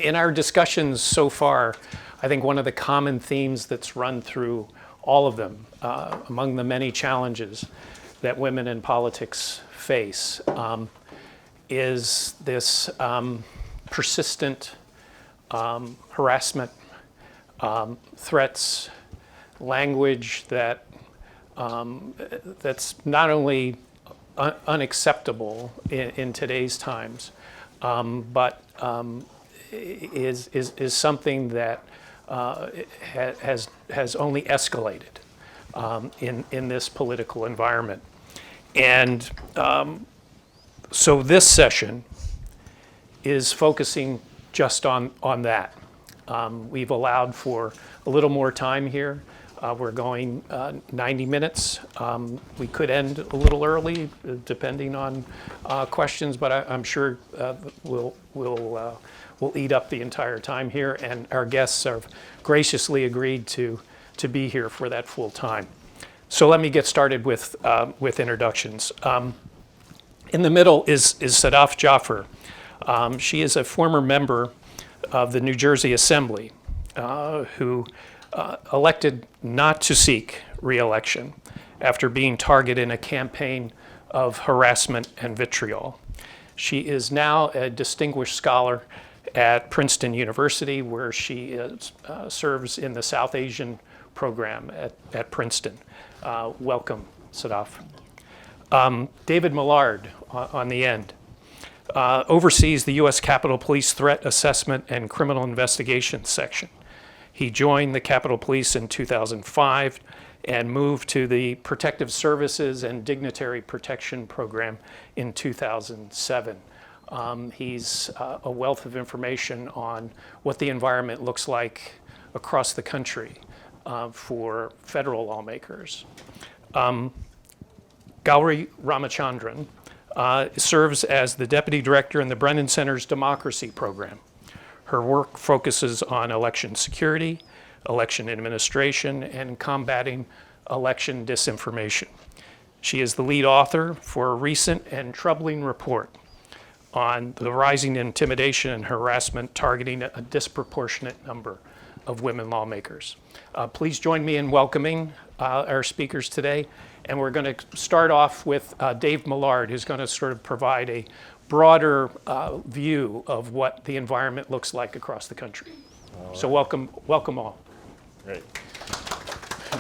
In our discussions so far, I think one of the common themes that's run through all of them, among the many challenges that women in politics face, is this persistent harassment, threats, language that that's not only unacceptable in today's times, but is something that has only escalated in this political environment. And so this session is focusing just on that. We've allowed for a little more time here. We're going 90 minutes. We could end a little early, depending on questions, but I'm sure we'll eat up the entire time here, and our guests have graciously agreed to be here for that full time. So let me get started with introductions. In the middle is Sadaf Jaffer. She is a former member of the New Jersey Assembly who elected not to seek re-election after being targeted in a campaign of harassment and vitriol. She is now a distinguished scholar at Princeton University, where she serves in the South Asian program at Princeton. Welcome, Sadaf. David Millard on the end. Oversees the U.S. Capitol Police Threat Assessment and Criminal Investigation Section. He joined the Capitol Police in 2005 and moved to the Protective Services and Dignitary Protection Program in 2007. He's a wealth of information on what the environment looks like across the country for federal lawmakers. Gauri Ramachandran serves as the Deputy Director in the Brennan Center's Democracy Program. Her work focuses on election security, election administration, and combating election disinformation. She is the lead author for a recent and troubling report on the rising intimidation and harassment targeting a disproportionate number of women lawmakers. Please join me in welcoming our speakers today. And we're going to start off with Dave Millard, who's going to sort of provide a broader view of what the environment looks like across the country. So welcome all. Great.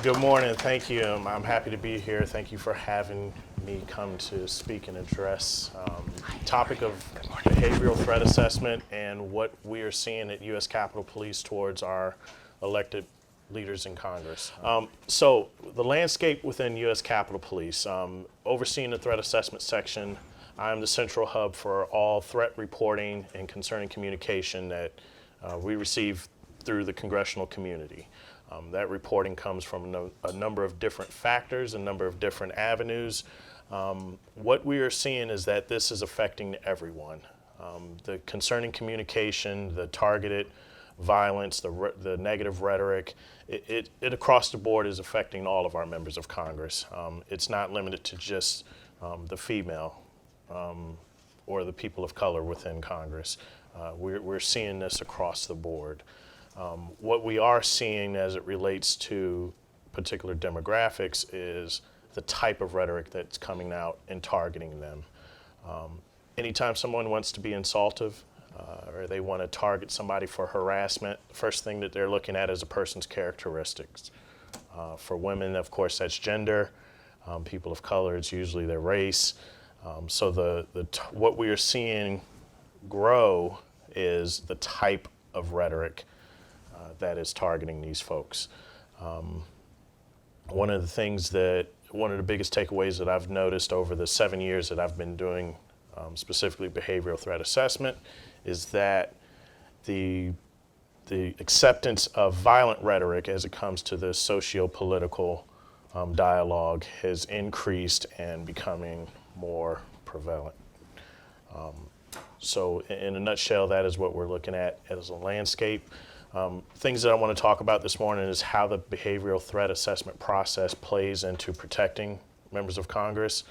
Good morning. Thank you. I'm happy to be here. Thank you for having me come to speak and address the topic of behavioral threat assessment and what we are seeing at U.S. Capitol Police towards our elected leaders in Congress. So the landscape within U.S. Capitol Police, overseeing the threat assessment section, I'm the central hub for all threat reporting and concerning communication that we receive through the congressional community. That reporting comes from a number of different factors, a number of different avenues. What we are seeing is that this is affecting everyone. The concerning communication, the targeted violence, the negative rhetoric, it across the board is affecting all of our members of Congress. It's not limited to just the female or the people of color within Congress. We're seeing this across the board. What we are seeing as it relates to particular demographics is the type of rhetoric that's coming out and targeting them. Anytime someone wants to be insultive, or they want to target somebody for harassment, the first thing that they're looking at is a person's characteristics. For women, of course, that's gender. People of color, it's usually their race. So what we are seeing grow is the type of rhetoric that is targeting these folks. One of the biggest takeaways that I've noticed over the 7 years that I've been doing specifically behavioral threat assessment is that the acceptance of violent rhetoric as it comes to the socio-political dialogue has increased and becoming more prevalent. So in a nutshell, that is what we're looking at as a landscape. Things that I want to talk about this morning is how the behavioral threat assessment process plays into protecting members of Congress.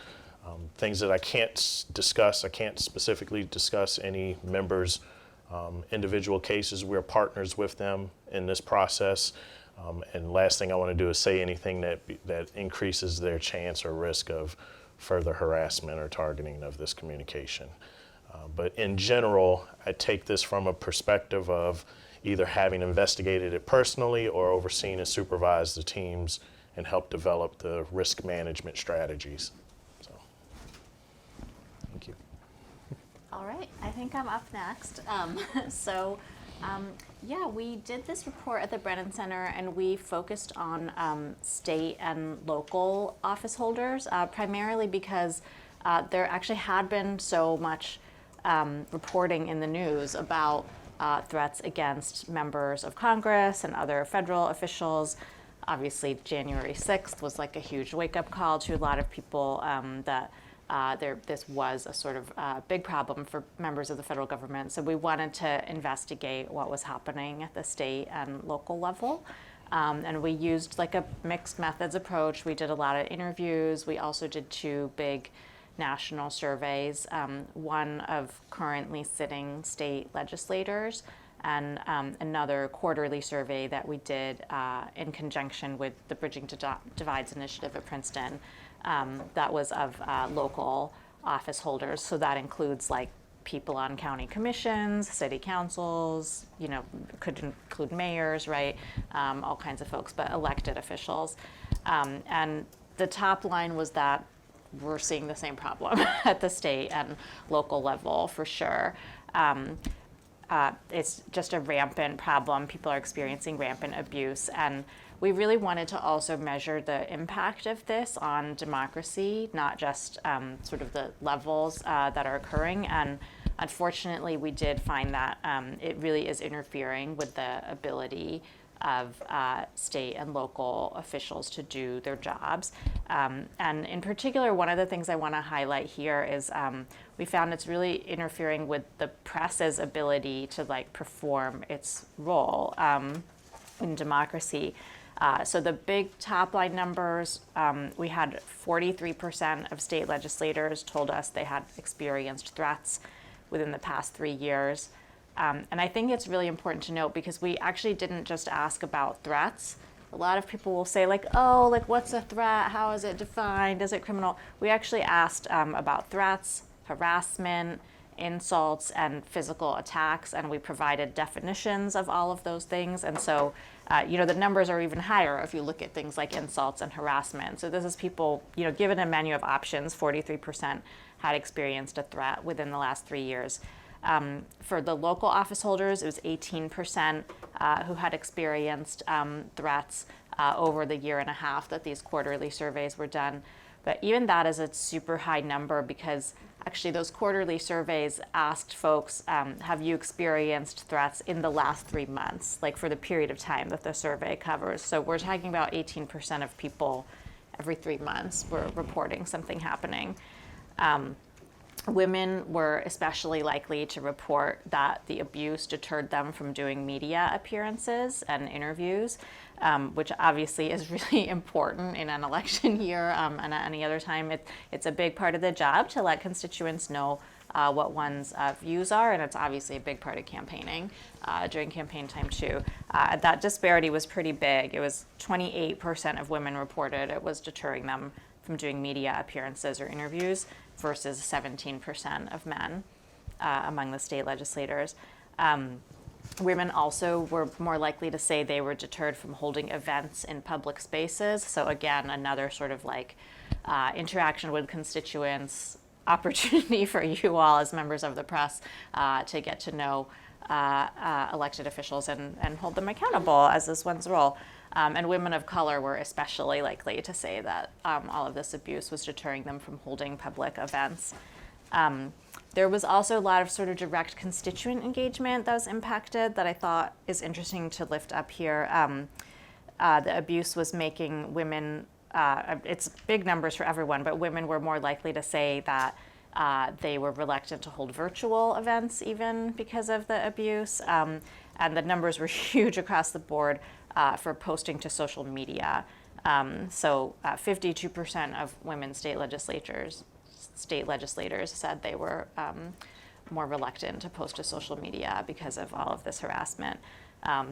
Things that I can't discuss, I can't specifically discuss any members individual cases. We're partners with them in this process. And last thing I want to do is say anything that increases their chance or risk of further harassment or targeting of this communication. But in general, I take this from a perspective of either having investigated it personally or overseen and supervised the teams and helped develop the risk management strategies. So, thank you. All right, I think I'm up next. Yeah, we did this report at the Brennan Center, and we focused on state and local office holders, primarily because there actually had been so much reporting in the news about threats against members of Congress and other federal officials. Obviously, January 6th was like a huge wake-up call to a lot of people that this was a sort of big problem for members of the federal government. So we wanted to investigate what was happening at the state and local level. And we used like a mixed methods approach. We did a lot of interviews. We also did 2 big national surveys, one of currently sitting state legislators and another quarterly survey that we did in conjunction with the Bridging Divides Initiative at Princeton. That was of local office holders. So that includes like people on county commissions, city councils, could include mayors, right? All kinds of folks, but elected officials. And the top line was that we're seeing the same problem at the state and local level for sure. It's just a rampant problem. People are experiencing rampant abuse, and we really wanted to also measure the impact of this on democracy, not just sort of the levels that are occurring. And unfortunately, we did find that it really is interfering with the ability of state and local officials to do their jobs. And in particular, one of the things I want to highlight here is we found it's really interfering with the press's ability to perform its role in democracy. So the big top line numbers, we had 43% of state legislators told us they had experienced threats within the past 3 years. And I think it's really important to note because we actually didn't just ask about threats. A lot of people will say what's a threat? How is it defined? Is it criminal? We actually asked about threats, harassment, insults, and physical attacks, and we provided definitions of all of those things. And so, the numbers are even higher if you look at things like insults and harassment. So this is people, given a menu of options, 43% had experienced a threat within the last 3 years. For the local office holders, it was 18% who had experienced threats over the year and a half that these quarterly surveys were done. But even that is a super high number because actually those quarterly surveys asked folks, have you experienced threats in the last 3 months, for the period of time that the survey covers. So we're talking about 18% of people every 3 months were reporting something happening. Women were especially likely to report that the abuse deterred them from doing media appearances and interviews, which obviously is really important in an election year and at any other time. It's a big part of the job to let constituents know what one's views are, and it's obviously a big part of campaigning during campaign time too. That disparity was pretty big. It was 28% of women reported it was deterring them from doing media appearances or interviews versus 17% of men among the state legislators. Women also were more likely to say they were deterred from holding events in public spaces. So again, another sort of interaction with constituents, opportunity for you all as members of the press to get to know elected officials and hold them accountable, as is one's role. And women of color were especially likely to say that all of this abuse was deterring them from holding public events. There was also a lot of sort of direct constituent engagement that was impacted that I thought is interesting to lift up here. The abuse was making women, it's big numbers for everyone, but women were more likely to say that they were reluctant to hold virtual events even because of the abuse. And the numbers were huge across the board for posting to social media. So 52% of women state legislators said they were more reluctant to post to social media because of all of this harassment.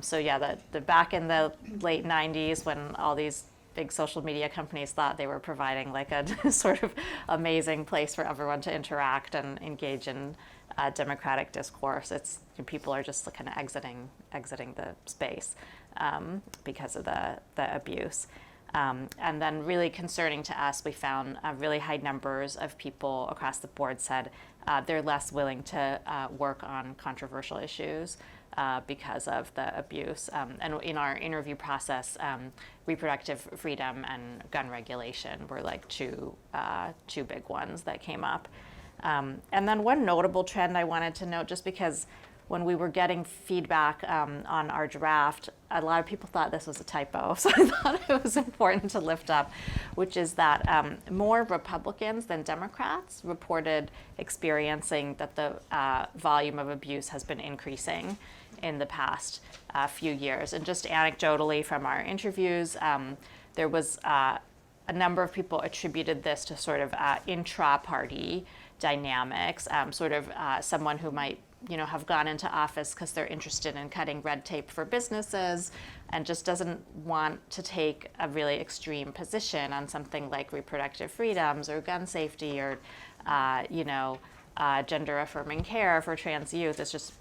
So yeah, the back in the late 90s when all these big social media companies thought they were providing like a sort of amazing place for everyone to interact and engage in democratic discourse, people are just kind of exiting the space because of the abuse. And then really concerning to us, we found really high numbers of people across the board said they're less willing to work on controversial issues because of the abuse. And in our interview process, reproductive freedom and gun regulation were like two big ones that came up. And then one notable trend I wanted to note, just because when we were getting feedback on our draft, a lot of people thought this was a typo, so I thought it was important to lift up, which is that more Republicans than Democrats reported experiencing that the volume of abuse has been increasing in the past few years. And just anecdotally from our interviews, there was a number of people attributed this to sort of intra-party dynamics, someone who might have gone into office because they're interested in cutting red tape for businesses and just doesn't want to take a really extreme position on something like reproductive freedoms or gun safety or, gender affirming care for trans youth. It's just,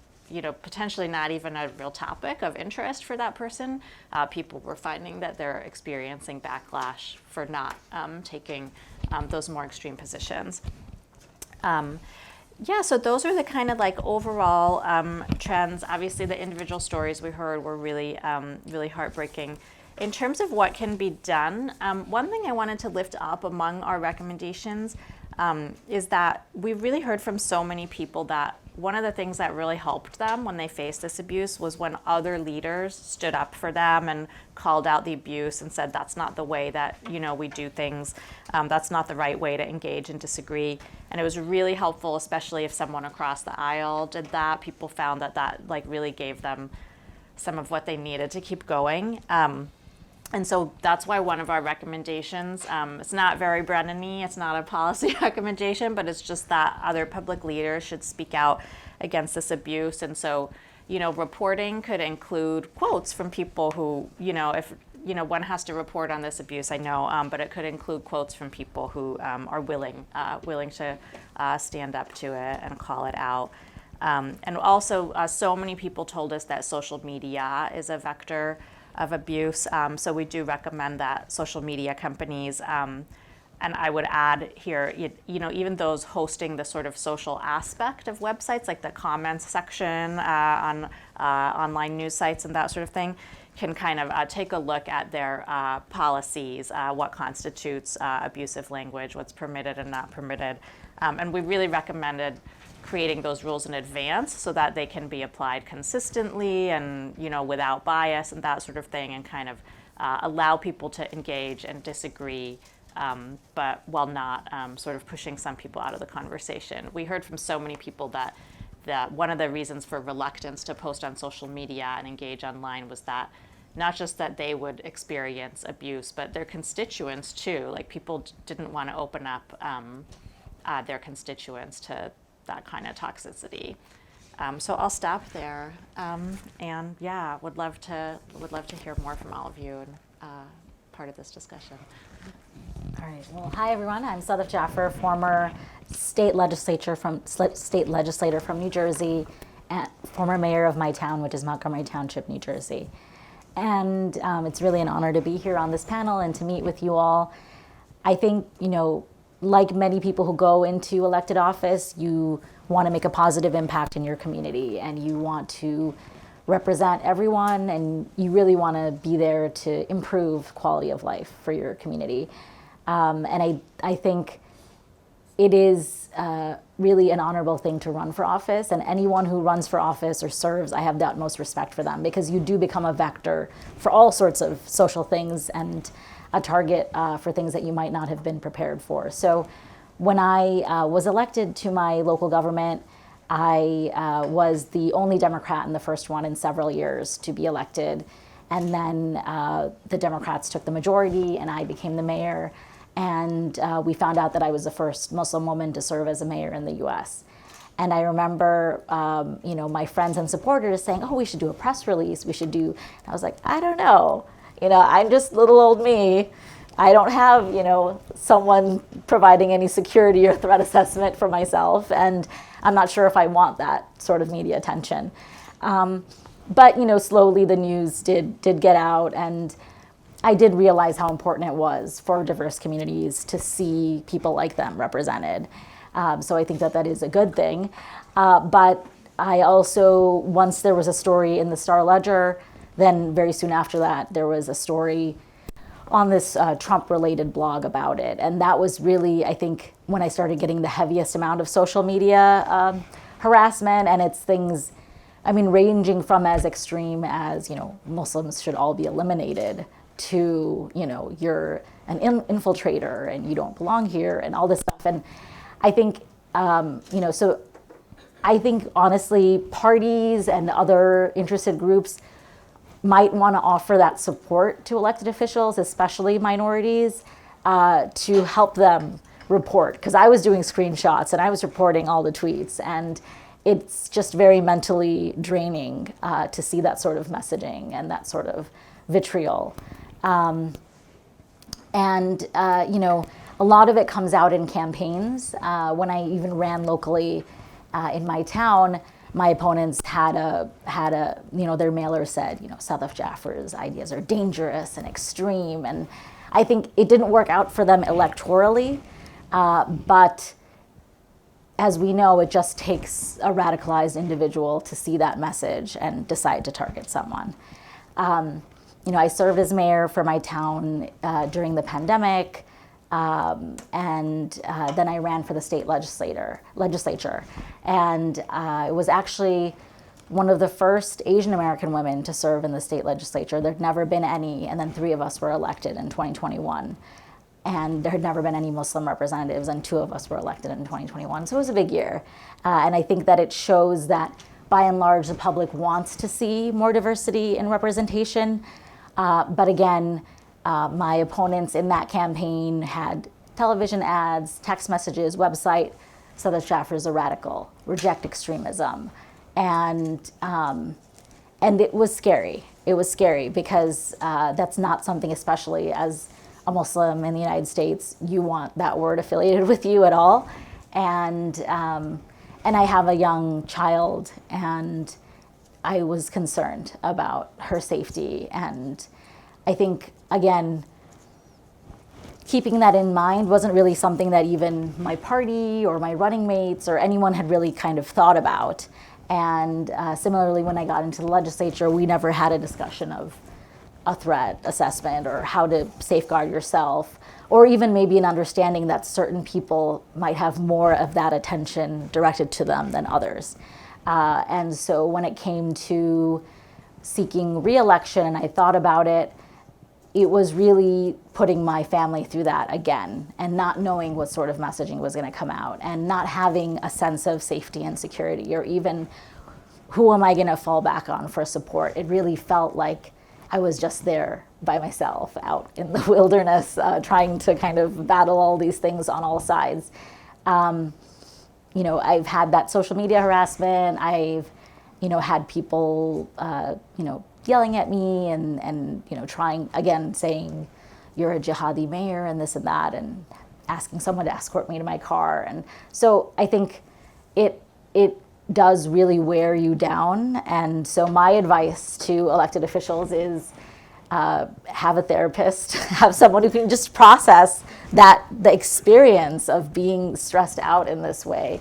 potentially not even a real topic of interest for that person. People were finding that they're experiencing backlash for not taking those more extreme positions. So those are the kind of like overall trends. Obviously, the individual stories we heard were really, really heartbreaking. In terms of what can be done, one thing I wanted to lift up among our recommendations is that we really heard from so many people that one of the things that really helped them when they faced this abuse was when other leaders stood up for them and called out the abuse and said, that's not the way that, we do things. That's not the right way to engage and disagree. And it was really helpful, especially if someone across the aisle did that. People found that like really gave them some of what they needed to keep going. And so that's why one of our recommendations, it's not very Brennan-y, it's not a policy recommendation, but it's just that other public leaders should speak out against this abuse. And so, reporting could include quotes from people who, if, one has to report on this abuse, I know, but it could include quotes from people who are willing to stand up to it and call it out. And also, so many people told us that social media is a vector of abuse. So we do recommend that social media companies, and I would add here, even those hosting the sort of social aspect of websites, like the comments section on online news sites and that sort of thing, can kind of take a look at their policies, what constitutes abusive language, what's permitted and not permitted. And we really recommended creating those rules in advance so that they can be applied consistently and without bias and that sort of thing, and kind of allow people to engage and disagree, but while not sort of pushing some people out of the conversation. We heard from so many people that one of the reasons for reluctance to post on social media and engage online was that not just that they would experience abuse, but their constituents too. Like people didn't want to open up their constituents to that kind of toxicity. So I'll stop there, and would love to hear more from all of you and part of this discussion. All right. Well, hi everyone. I'm Sadaf Jaffer, former state legislator from New Jersey, and former mayor of my town, which is Montgomery Township, New Jersey. And it's really an honor to be here on this panel and to meet with you all. I think like many people who go into elected office, you want to make a positive impact in your community and you want to represent everyone and you really want to be there to improve quality of life for your community. And I think it is really an honorable thing to run for office, and anyone who runs for office or serves, I have the utmost respect for them, because you do become a vector for all sorts of social things and a target for things that you might not have been prepared for. So when I was elected to my local government, I was the only Democrat and the first one in several years to be elected. And then the Democrats took the majority and I became the mayor. And we found out that I was the first Muslim woman to serve as a mayor in the US. And I remember, my friends and supporters saying, oh, we should do a press release. I was like, I don't know. I'm just little old me. I don't have, someone providing any security or threat assessment for myself. And I'm not sure if I want that sort of media attention. But, slowly the news did get out, and I did realize how important it was for diverse communities to see people like them represented. So I think that is a good thing. But I also, once there was a story in the Star-Ledger, then very soon after that, there was a story on this Trump-related blog about it. And that was really, I think, when I started getting the heaviest amount of social media harassment. And it's things, ranging from as extreme as, Muslims should all be eliminated to, you're an infiltrator and you don't belong here and all this stuff. And I think, so I think honestly, parties and other interested groups might want to offer that support to elected officials, especially minorities, to help them report. Because I was doing screenshots and I was reporting all the tweets, and it's just very mentally draining to see that sort of messaging and that sort of vitriol. A lot of it comes out in campaigns. When I even ran locally in my town, my opponents had their mailer said, Sadaf Jaffer's ideas are dangerous and extreme. And I think it didn't work out for them electorally, but as we know, it just takes a radicalized individual to see that message and decide to target someone. I served as mayor for my town during the pandemic, and then I ran for the state legislature. And it was actually one of the first Asian American women to serve in the state legislature. There'd never been any, and then 3 of us were elected in 2021. And there had never been any Muslim representatives, and 2 of us were elected in 2021. So it was a big year. And I think that it shows that, by and large, the public wants to see more diversity and representation. But again, my opponents in that campaign had television ads, text messages, website, Sadaf Jaffer's a radical, reject extremism. And it was scary. It was scary because that's not something, especially as a Muslim in the United States, you want that word affiliated with you at all. And I have a young child, and I was concerned about her safety. And I think, again, keeping that in mind wasn't really something that even my party or my running mates or anyone had really kind of thought about. And similarly, when I got into the legislature, we never had a discussion of a threat assessment or how to safeguard yourself, or even maybe an understanding that certain people might have more of that attention directed to them than others. And so when it came to seeking re-election and I thought about it, it was really putting my family through that again, and not knowing what sort of messaging was going to come out, and not having a sense of safety and security, or even who am I going to fall back on for support. It really felt like I was just there by myself out in the wilderness, trying to kind of battle all these things on all sides. I've had that social media harassment. I've, had people, yelling at me and trying, again, saying, you're a jihadi mayor and this and that, and asking someone to escort me to my car. And so I think it does really wear you down. And so my advice to elected officials is have a therapist, have someone who can just process the experience of being stressed out in this way.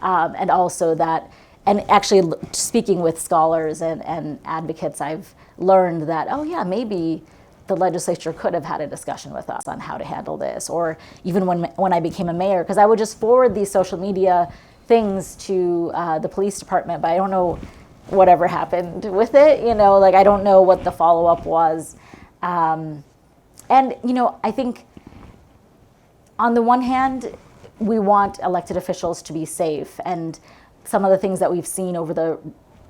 And also that, and actually speaking with scholars and advocates, I've learned that, oh yeah, maybe the legislature could have had a discussion with us on how to handle this. Or even when I became a mayor, because I would just forward these social media things to the police department, but I don't know whatever happened with it. I don't know what the follow-up was. And I think on the one hand, we want elected officials to be safe. And some of the things that we've seen over the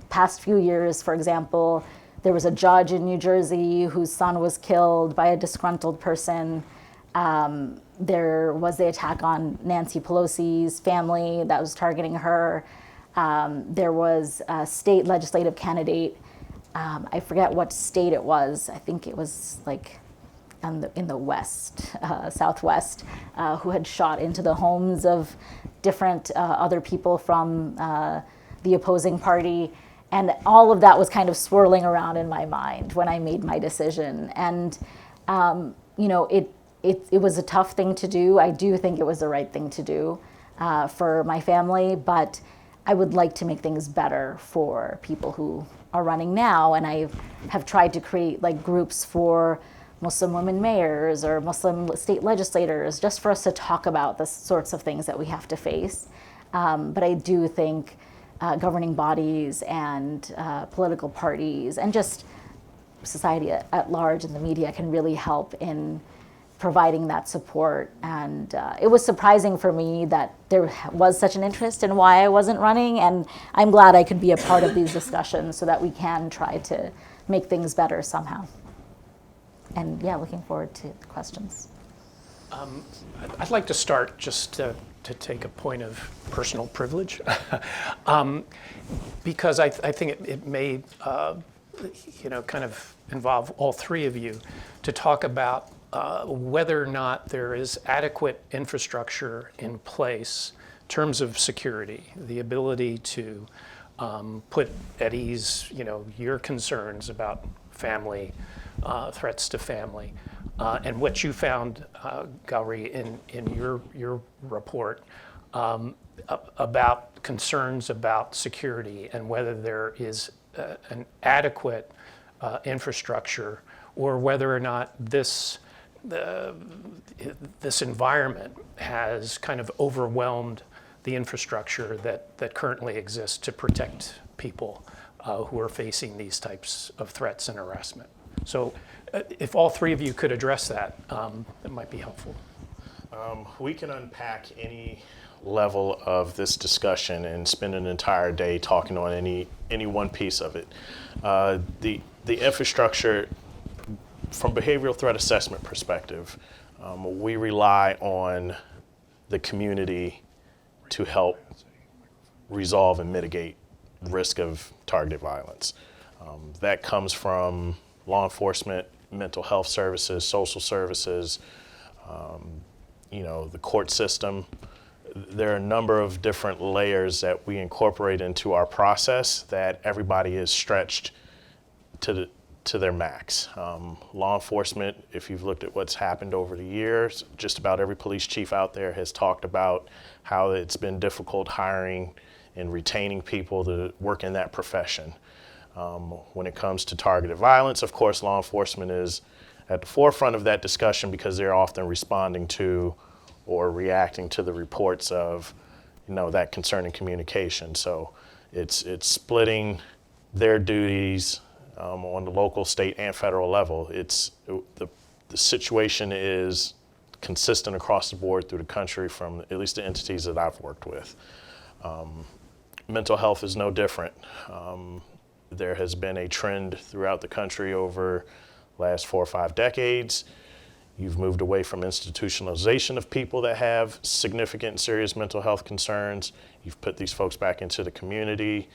past few years, for example, there was a judge in New Jersey whose son was killed by a disgruntled person. There was the attack on Nancy Pelosi's family that was targeting her. There was a state legislative candidate. I forget what state it was. I think it was like in the west, southwest, who had shot into the homes of different other people from the opposing party. And all of that was kind of swirling around in my mind when I made my decision. And, it was a tough thing to do. I do think it was the right thing to do for my family, but I would like to make things better for people who are running now. And I have tried to create like groups for Muslim women mayors or Muslim state legislators, just for us to talk about the sorts of things that we have to face. But I do think governing bodies and political parties and just society at large and the media can really help in providing that support. And it was surprising for me that there was such an interest in why I wasn't running, and I'm glad I could be a part of these discussions so that we can try to make things better somehow. And yeah, looking forward to the questions. I'd like to start just to take a point of personal privilege, because I think it may kind of involve all three of you to talk about whether or not there is adequate infrastructure in place in terms of security, the ability to put at ease, your concerns about family, threats to family, and what you found, Gauri, in your report about concerns about security and whether there is an adequate infrastructure, or whether or not this environment has kind of overwhelmed the infrastructure that currently exists to protect people who are facing these types of threats and harassment. So if all three of you could address that, it might be helpful. We can unpack any level of this discussion and spend an entire day talking on any one piece of it. The infrastructure, from behavioral threat assessment perspective, we rely on the community to help resolve and mitigate risk of targeted violence. That comes from law enforcement, mental health services, social services, the court system. There are a number of different layers that we incorporate into our process that everybody is stretched to their max. Law enforcement, if you've looked at what's happened over the years, just about every police chief out there has talked about how it's been difficult hiring and retaining people to work in that profession. When it comes to targeted violence, of course, law enforcement is at the forefront of that discussion because they're often responding to or reacting to the reports of, that concerning communication. So it's splitting their duties on the local, state, and federal level. The situation is consistent across the board through the country from at least the entities that I've worked with. Mental health is no different. There has been a trend throughout the country over the last 4 or 5 decades. You've moved away from institutionalization of people that have significant and serious mental health concerns. You've put these folks back into the community.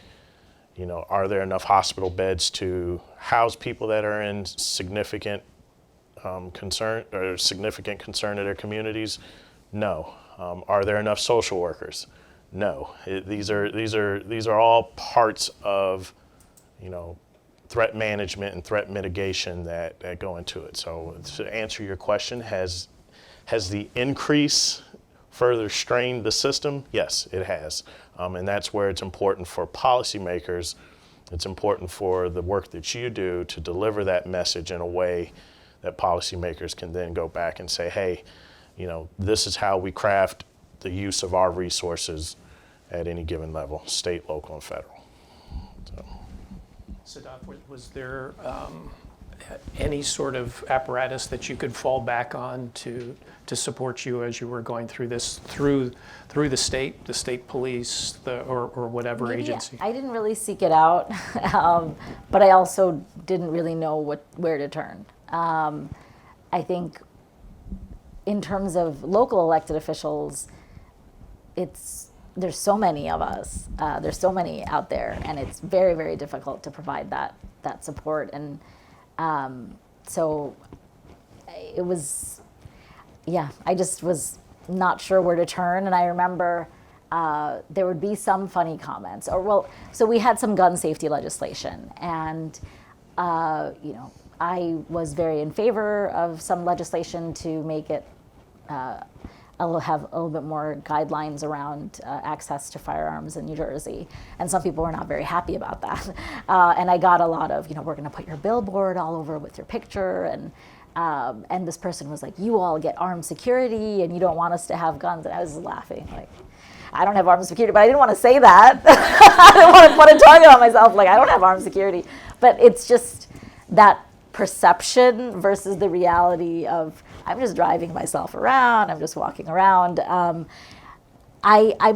Are there enough hospital beds to house people that are in significant concern to their communities? No. Are there enough social workers? No. These are all parts of threat management and threat mitigation that go into it. So to answer your question, has the increase further strained the system? Yes, it has. And that's where it's important for policymakers, it's important for the work that you do to deliver that message in a way that policymakers can then go back and say, hey, this is how we craft the use of our resources at any given level, state, local, and federal. Sadaf, was there any sort of apparatus that you could fall back on to support you as you were going through this, through the state police, or whatever Maybe agency? I didn't really seek it out, but I also didn't really know where to turn. I think in terms of local elected officials, it's there's so many of us. There's so many out there, and it's very, very difficult to provide that support. And so it was, yeah, I just was not sure where to turn. And I remember there would be some funny comments, so we had some gun safety legislation, and I was very in favor of some legislation to make it have a little bit more guidelines around access to firearms in New Jersey. And some people were not very happy about that. And I got a lot of, we're going to put your billboard all over with your picture. And this person was like, you all get armed security and you don't want us to have guns. And I was laughing, like, I don't have armed security, but I didn't want to say that. I didn't want to put a target on myself, like, I don't have armed security. But it's just that perception versus the reality of, I'm just driving myself around, I'm just walking around. I'm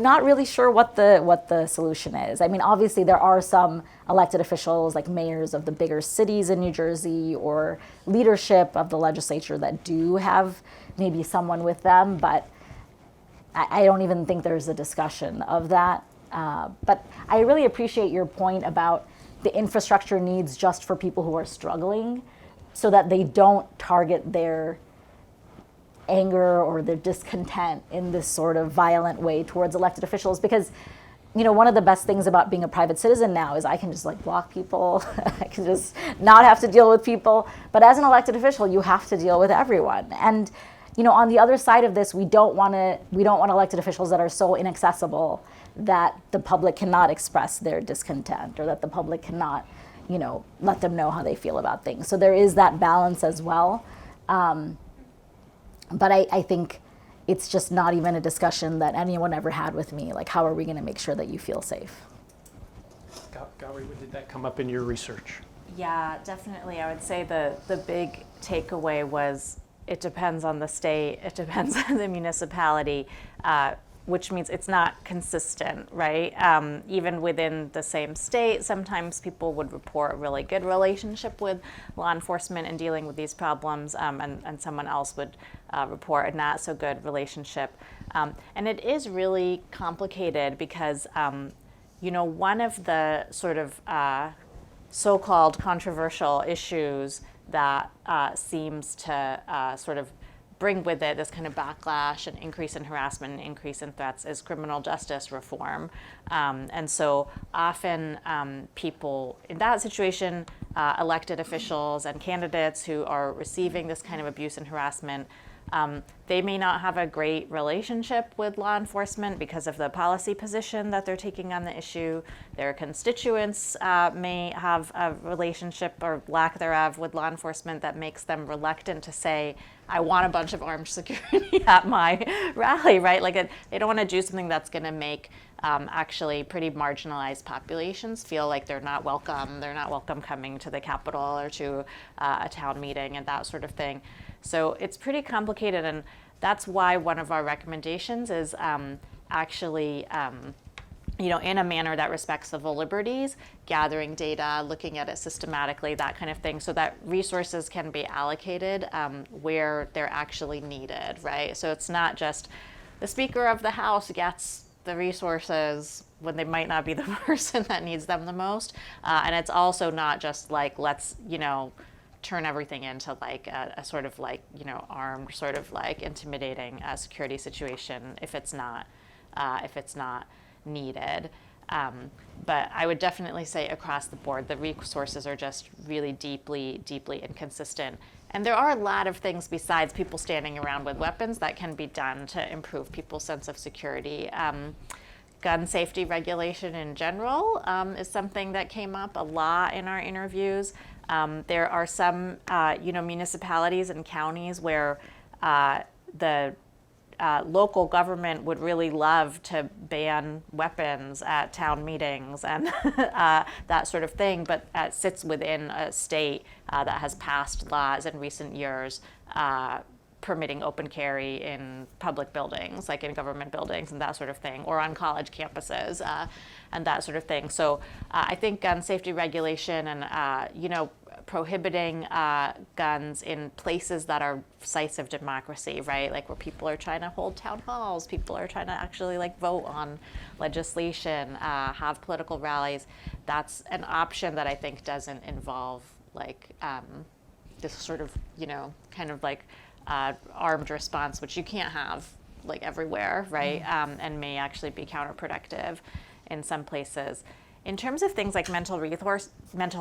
not really sure what the solution is. I mean, obviously there are some elected officials, like mayors of the bigger cities in New Jersey or leadership of the legislature that do have maybe someone with them, but I don't even think there's a discussion of that. But I really appreciate your point about the infrastructure needs just for people who are struggling, so that they don't target their anger or their discontent in this sort of violent way towards elected officials. Because, one of the best things about being a private citizen now is I can just like block people. I can just not have to deal with people. But as an elected official, you have to deal with everyone. And, on the other side of this, we don't want elected officials that are so inaccessible that the public cannot express their discontent, or that the public cannot, let them know how they feel about things. So there is that balance as well. But I think it's just not even a discussion that anyone ever had with me. Like, how are we going to make sure that you feel safe? Gauri, did that come up in your research? Yeah, definitely. I would say the big takeaway was it depends on the state, it depends on the municipality, which means it's not consistent, right? Even within the same state, sometimes people would report a really good relationship with law enforcement in dealing with these problems, and someone else would report a not so good relationship. And it is really complicated because, one of the sort of so-called controversial issues that seems to sort of bring with it this kind of backlash and increase in harassment and increase in threats is criminal justice reform. And so often people in that situation, elected officials and candidates who are receiving this kind of abuse and harassment, they may not have a great relationship with law enforcement because of the policy position that they're taking on the issue. Their constituents may have a relationship or lack thereof with law enforcement that makes them reluctant to say, I want a bunch of armed security at my rally, right? Like they don't want to do something that's going to make actually pretty marginalized populations feel like they're not welcome. They're not welcome coming to the Capitol or to a town meeting and that sort of thing. So it's pretty complicated, and that's why one of our recommendations is actually, in a manner that respects civil liberties, gathering data, looking at it systematically, that kind of thing, so that resources can be allocated where they're actually needed, right? So it's not just the Speaker of the House gets the resources when they might not be the person that needs them the most. And it's also not just like, let's, turn everything into like a sort of like, armed, sort of like intimidating security situation if it's not needed. But I would definitely say across the board, the resources are just really deeply, deeply inconsistent. And there are a lot of things besides people standing around with weapons that can be done to improve people's sense of security. Gun safety regulation in general is something that came up a lot in our interviews. There are some, municipalities and counties where the local government would really love to ban weapons at town meetings and that sort of thing, but it sits within a state that has passed laws in recent years permitting open carry in public buildings, like in government buildings and that sort of thing, or on college campuses and that sort of thing. So I think gun safety regulation and, prohibiting guns in places that are sites of democracy, right? Like where people are trying to hold town halls, people are trying to actually like vote on legislation, have political rallies. That's an option that I think doesn't involve like this sort of, kind of like armed response, which you can't have like everywhere, right? And may actually be counterproductive in some places. In terms of things like mental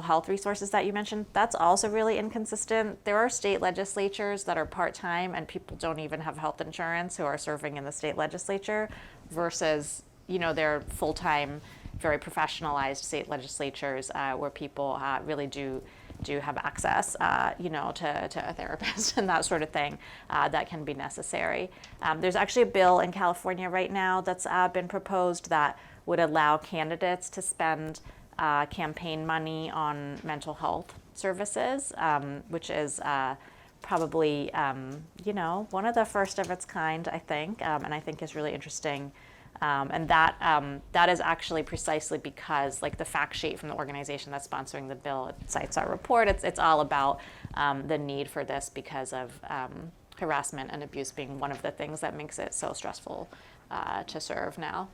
health resources that you mentioned, that's also really inconsistent. There are state legislatures that are part-time and people don't even have health insurance who are serving in the state legislature versus, they're full-time, very professionalized state legislatures where people really do have access, to a therapist and that sort of thing that can be necessary. There's actually a bill in California right now that's been proposed that would allow candidates to spend campaign money on mental health services, which is probably, one of the first of its kind, I think, and I think is really interesting. And that is actually precisely because, like, the fact sheet from the organization that's sponsoring the bill, it cites our report. It's all about the need for this because of harassment and abuse being one of the things that makes it so stressful to serve now.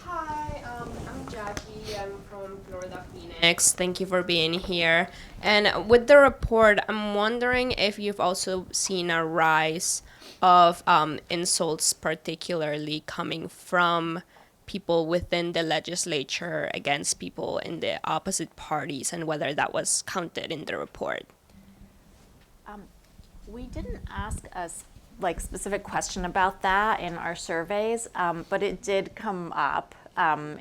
Hi, I'm Jackie. I'm from Florida, Phoenix. Thank you for being here. And with the report, I'm wondering if you've also seen a rise of insults, particularly coming from people within the legislature against people in the opposite parties, and whether that was counted in the report. We didn't ask a specific question about that in our surveys, but it did come up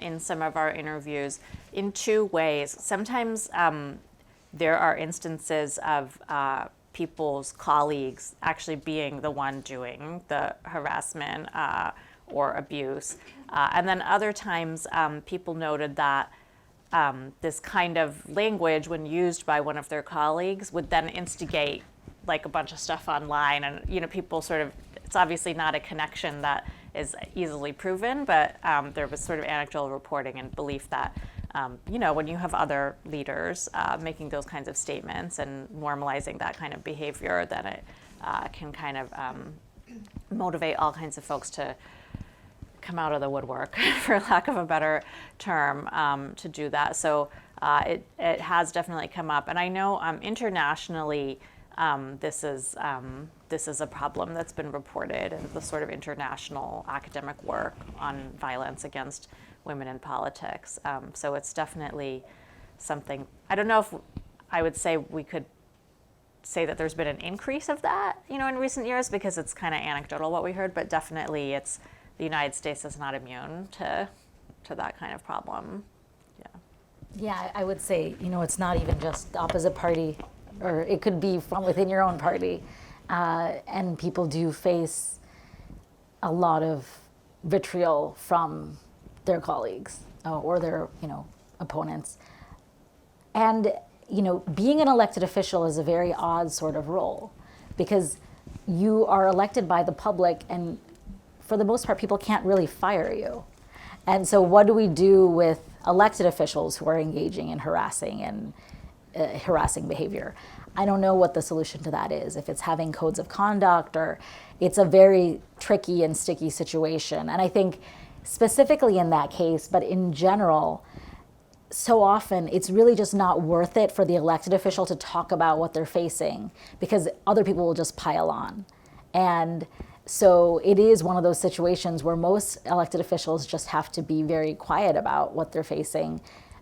in some of our interviews in two ways. Sometimes there are instances of people's colleagues actually being the one doing the harassment or abuse. And then other times people noted that this kind of language, when used by one of their colleagues, would then instigate like a bunch of stuff online, and people sort of, it's obviously not a connection that is easily proven, but there was sort of anecdotal reporting and belief that when you have other leaders making those kinds of statements and normalizing that kind of behavior, then it can kind of motivate all kinds of folks to come out of the woodwork, for lack of a better term, to do that. So it has definitely come up, and I know internationally. This is a problem that's been reported in the sort of international academic work on violence against women in politics. So it's definitely something. I don't know if I would say we could say that there's been an increase of that, in recent years, because it's kind of anecdotal what we heard, but definitely the United States is not immune to that kind of problem. Yeah, I would say, it's not even just the opposite party, or it could be from within your own party. And people do face a lot of vitriol from their colleagues or their, opponents. And, being an elected official is a very odd sort of role, because you are elected by the public, and for the most part, people can't really fire you. And so what do we do with elected officials who are engaging in harassing and harassing behavior? I don't know what the solution to that is, if it's having codes of conduct, or it's a very tricky and sticky situation. And I think specifically in that case, but in general, so often it's really just not worth it for the elected official to talk about what they're facing, because other people will just pile on. And so it is one of those situations where most elected officials just have to be very quiet about what they're facing,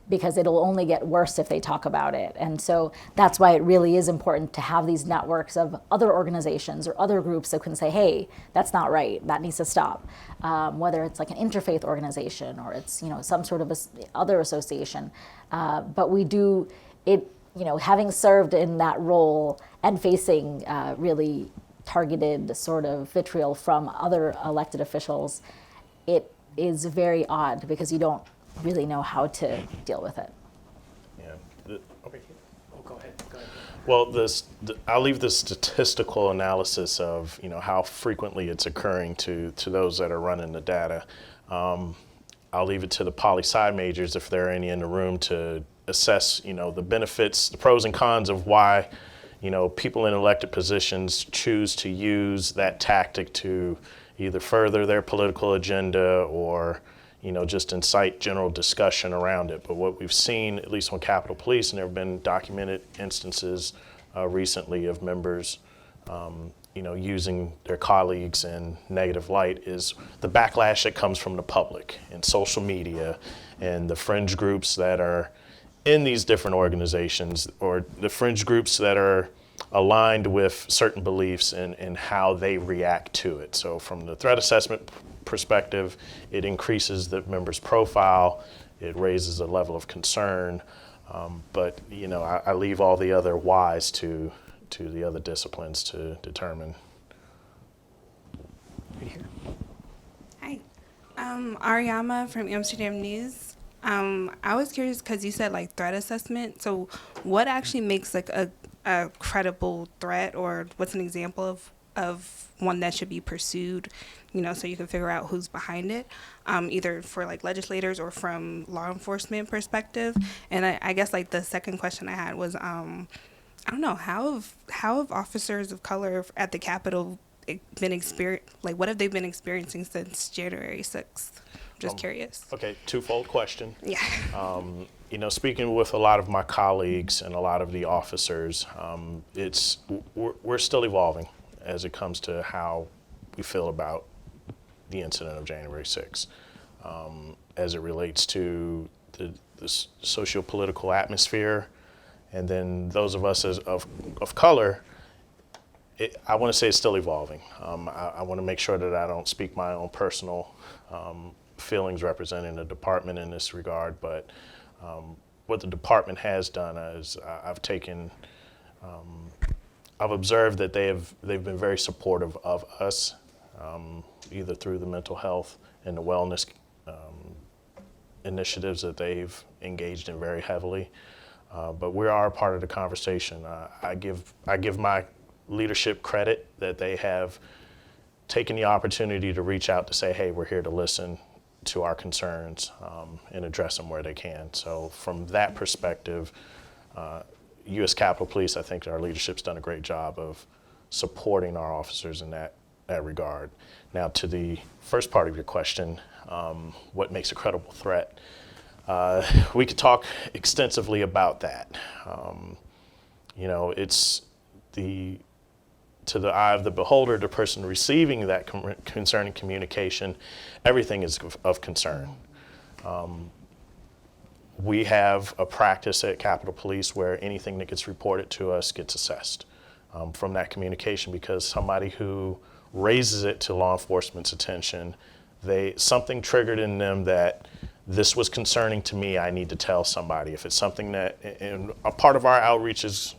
because it'll only get worse if they talk about it. And so that's why it really is important to have these networks of other organizations or other groups that can say, hey, that's not right, that needs to stop. Whether it's like an interfaith organization or it's some sort of other association. But we do it, having served in that role and facing really targeted sort of vitriol from other elected officials, it is very odd, because you don't really know how to deal with it. Yeah. Oh, go ahead. Well, I'll leave the statistical analysis of how frequently it's occurring to those that are running the data. I'll leave it to the poli-sci majors, if there are any in the room, to assess, the benefits, the pros and cons of why, people in elected positions choose to use that tactic to either further their political agenda or, just incite general discussion around it. But what we've seen, at least on Capitol Police, and there have been documented instances recently of members, using their colleagues in negative light, is the backlash that comes from the public and social media and the fringe groups that are in these different organizations, or the fringe groups that are aligned with certain beliefs and how they react to it. So from the threat assessment perspective, it increases the member's profile, it raises a level of concern, but I leave all the other whys to the other disciplines to determine. Right here. Hi, Ariama from Amsterdam News. I was curious because you said like threat assessment. So what actually makes like a credible threat, or what's an example of one that should be pursued, so you can figure out who's behind it, either for like legislators or from law enforcement perspective. And I guess like the second question I had was, I don't know, how have officers of color at the Capitol what have they been experiencing since January 6th? Just curious. Okay, twofold question. Yeah. Speaking with a lot of my colleagues and a lot of the officers, we're still evolving as it comes to how we feel about the incident of January 6th, as it relates to the socio-political atmosphere, and then those of us of color. I want to say it's still evolving. I want to make sure that I don't speak my own personal feelings representing the department in this regard, but what the department has done is I've observed that they've been very supportive of us, either through the mental health and the wellness initiatives that they've engaged in very heavily. But we are a part of the conversation. I give my leadership credit that they have taken the opportunity to reach out to say, hey, we're here to listen to our concerns and address them where they can. So from that perspective, U.S. Capitol Police, I think our leadership's done a great job of supporting our officers in that regard. Now, to the first part of your question, what makes a credible threat? We could talk extensively about that. It's to the eye of the beholder, the person receiving that concerning communication, everything is of concern. We have a practice at Capitol Police where anything that gets reported to us gets assessed from that communication, because somebody who raises it to law enforcement's attention, something triggered in them that this was concerning to me, I need to tell somebody. If it's something that, and a part of our outreach is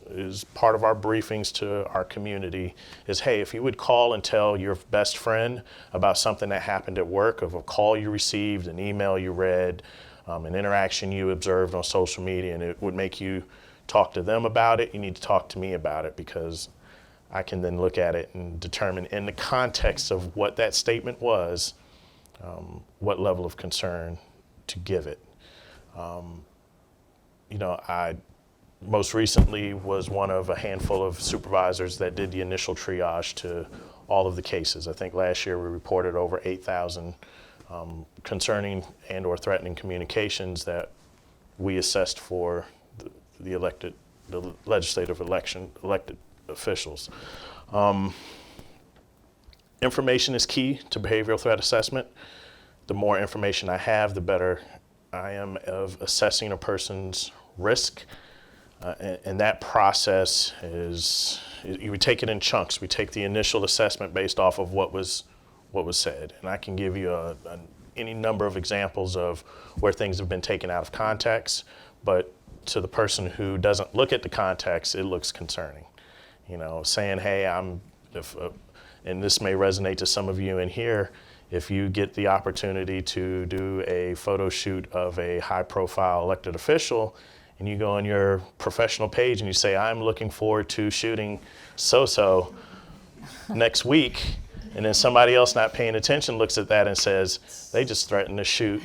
part of our briefings to our community is, hey, if you would call and tell your best friend about something that happened at work, of a call you received, an email you read, an interaction you observed on social media, and it would make you talk to them about it, you need to talk to me about it, because I can then look at it and determine in the context of what that statement was, what level of concern to give it. I most recently was one of a handful of supervisors that did the initial triage to all of the cases. I think last year we reported over 8,000 concerning and or threatening communications that we assessed for the legislative elected officials. Information is key to behavioral threat assessment. The more information I have, the better I am of assessing a person's risk. And that process you would take it in chunks. We take the initial assessment based off of what was said. And I can give you any number of examples of where things have been taken out of context, but to the person who doesn't look at the context, it looks concerning. Saying, hey, and this may resonate to some of you in here, if you get the opportunity to do a photo shoot of a high-profile elected official, and you go on your professional page and you say, I'm looking forward to shooting so-so next week, And then somebody else not paying attention looks at that and says, they just threatened to shoot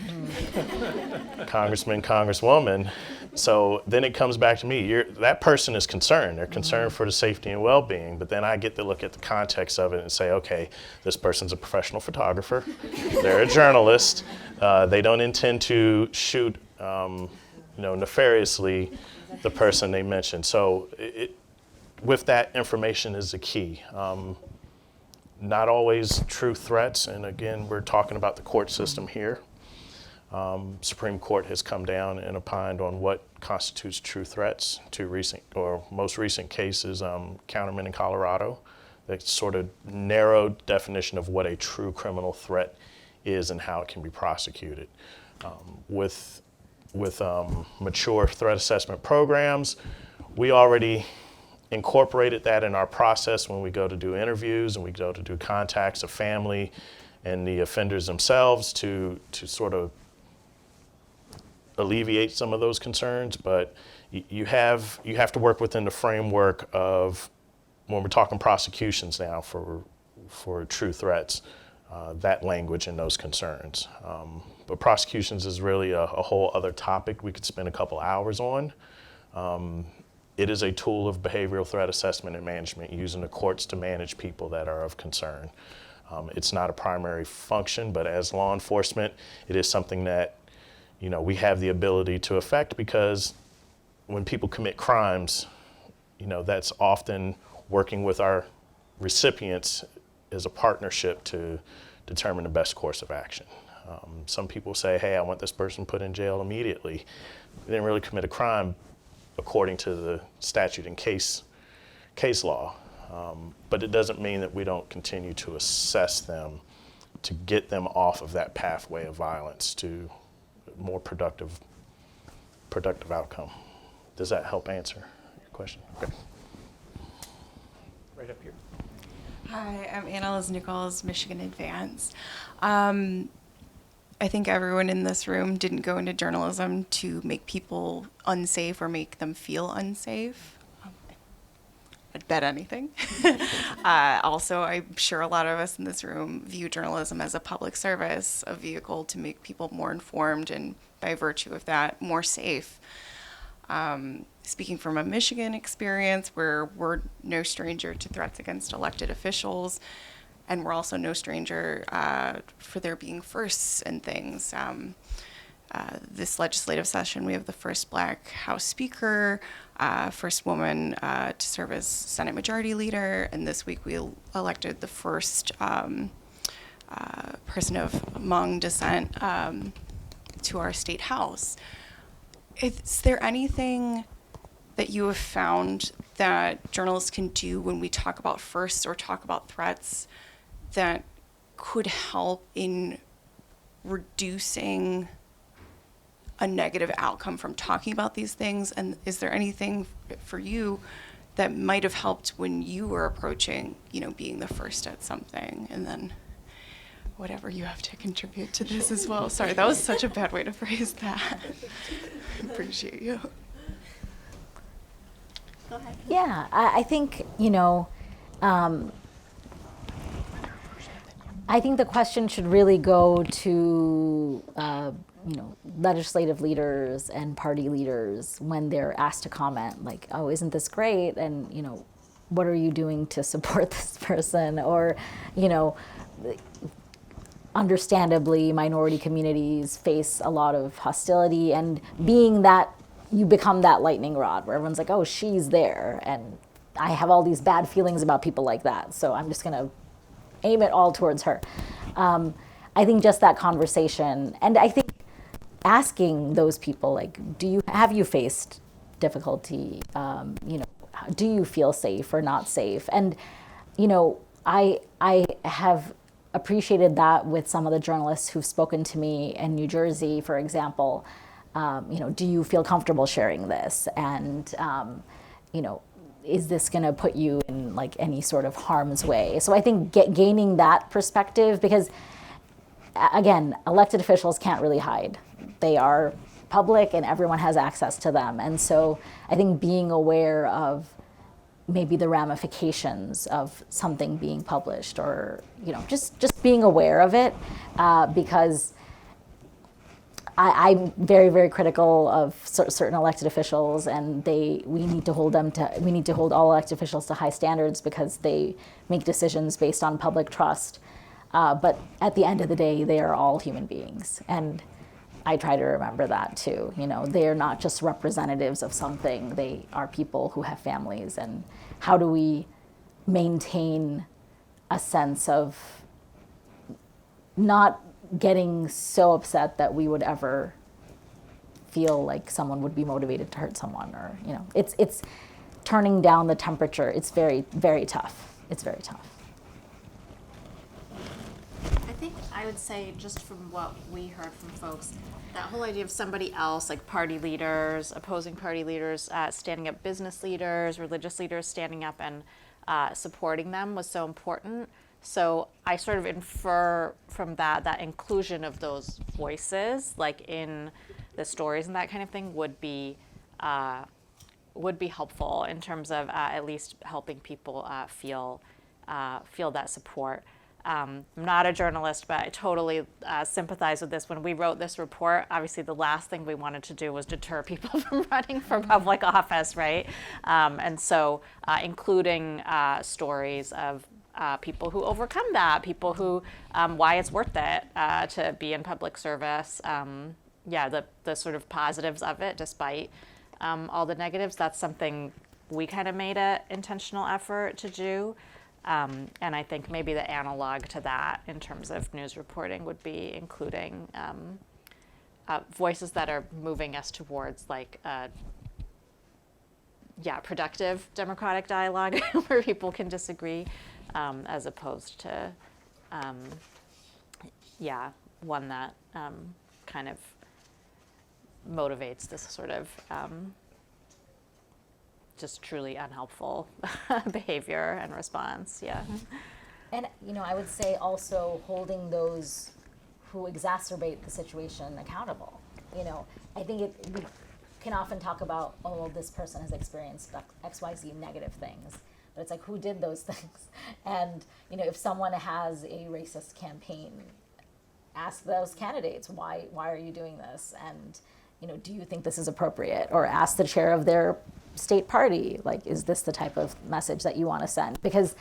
Congressman, Congresswoman. So then it comes back to me. That person is concerned. They're concerned for the safety and well-being. But then I get to look at the context of it and say, okay, this person's a professional photographer. They're a journalist. They don't intend to shoot nefariously the person they mentioned. So with that, information is the key. Not always true threats, and again, we're talking about the court system here. Supreme Court has come down and opined on what constitutes true threats. Most recent cases, Counterman in Colorado, that sort of narrowed definition of what a true criminal threat is and how it can be prosecuted. With mature threat assessment programs, we already incorporated that in our process when we go to do interviews and we go to do contacts of family and the offenders themselves to sort of alleviate some of those concerns. But you have to work within the framework of, when we're talking prosecutions now for true threats, that language and those concerns. But prosecutions is really a whole other topic we could spend a couple hours on. It is a tool of behavioral threat assessment and management, using the courts to manage people that are of concern. It's not a primary function, but as law enforcement, it is something that we have the ability to affect, because when people commit crimes, that's often working with our recipients as a partnership to determine the best course of action. Some people say, hey, I want this person put in jail immediately. They didn't really commit a crime according to the statute and case law. But it doesn't mean that we don't continue to assess them to get them off of that pathway of violence to a more productive outcome. Does that help answer your question? Okay. Right up here. Hi, I'm Anna Liz Nichols, Michigan Advance. I think everyone in this room didn't go into journalism to make people unsafe or make them feel unsafe. I'd bet anything. Also, I'm sure a lot of us in this room view journalism as a public service, a vehicle to make people more informed and, by virtue of that, more safe. Speaking from a Michigan experience, where we're no stranger to threats against elected officials, and we're also no stranger for there being firsts and things. This legislative session, we have the first Black House Speaker, first woman to serve as Senate Majority Leader, and this week we elected the first person of Hmong descent to our state house. Is there anything that you have found that journalists can do when we talk about firsts or talk about threats that could help in reducing a negative outcome from talking about these things? And is there anything for you that might have helped when you were approaching, being the first at something? And then whatever you have to contribute to this as well. Sorry, that was such a bad way to phrase that. Appreciate you. Go ahead. Yeah, I think, I think the question should really go to, legislative leaders and party leaders when they're asked to comment, like, oh, isn't this great? And, what are you doing to support this person? Or, understandably, minority communities face a lot of hostility, and being that, you become that lightning rod where everyone's like, oh, she's there, and I have all these bad feelings about people like that, so I'm just gonna aim it all towards her. I think just that conversation, and I think asking those people, like, have you faced difficulty? Do you feel safe or not safe? And I have appreciated that with some of the journalists who've spoken to me in New Jersey, for example. Do you feel comfortable sharing this? And is this going to put you in like any sort of harm's way? So I think gaining that perspective, because again, elected officials can't really hide. They are public and everyone has access to them. And so I think being aware of, maybe the ramifications of something being published, or just being aware of it, because I'm very, very critical of certain elected officials, and we need to hold all elected officials to high standards because they make decisions based on public trust. But at the end of the day, they are all human beings, and I try to remember that too. They are not just representatives of something; they are people who have families. And how do we maintain a sense of not getting so upset that we would ever feel like someone would be motivated to hurt someone, or it's turning down the temperature. It's very, very tough. It's very tough. I think I would say, just from what we heard from folks, that whole idea of somebody else, like party leaders, opposing party leaders, standing up, business leaders, religious leaders standing up and supporting them, was so important. So I sort of infer from that inclusion of those voices, like in the stories and that kind of thing, would be helpful in terms of at least helping people feel that support. I'm not a journalist, but I totally sympathize with this. When we wrote this report, obviously the last thing we wanted to do was deter people from running for public office, right? And so including stories of people who overcome that, people who, why it's worth it to be in public service. The sort of positives of it, despite all the negatives. That's something we kind of made an intentional effort to do. And I think maybe the analog to that in terms of news reporting would be including voices that are moving us towards productive democratic dialogue where people can disagree, as opposed to, one that kind of motivates this sort of just truly unhelpful behavior and response. Yeah. And I would say also holding those who exacerbate the situation accountable. I think we can often talk about, this person has experienced XYZ negative things, but it's like, who did those things? And if someone has a racist campaign, ask those candidates, why are you doing this? And do you think this is appropriate? Or ask the chair of their state party, is this the type of message that you want to send? Because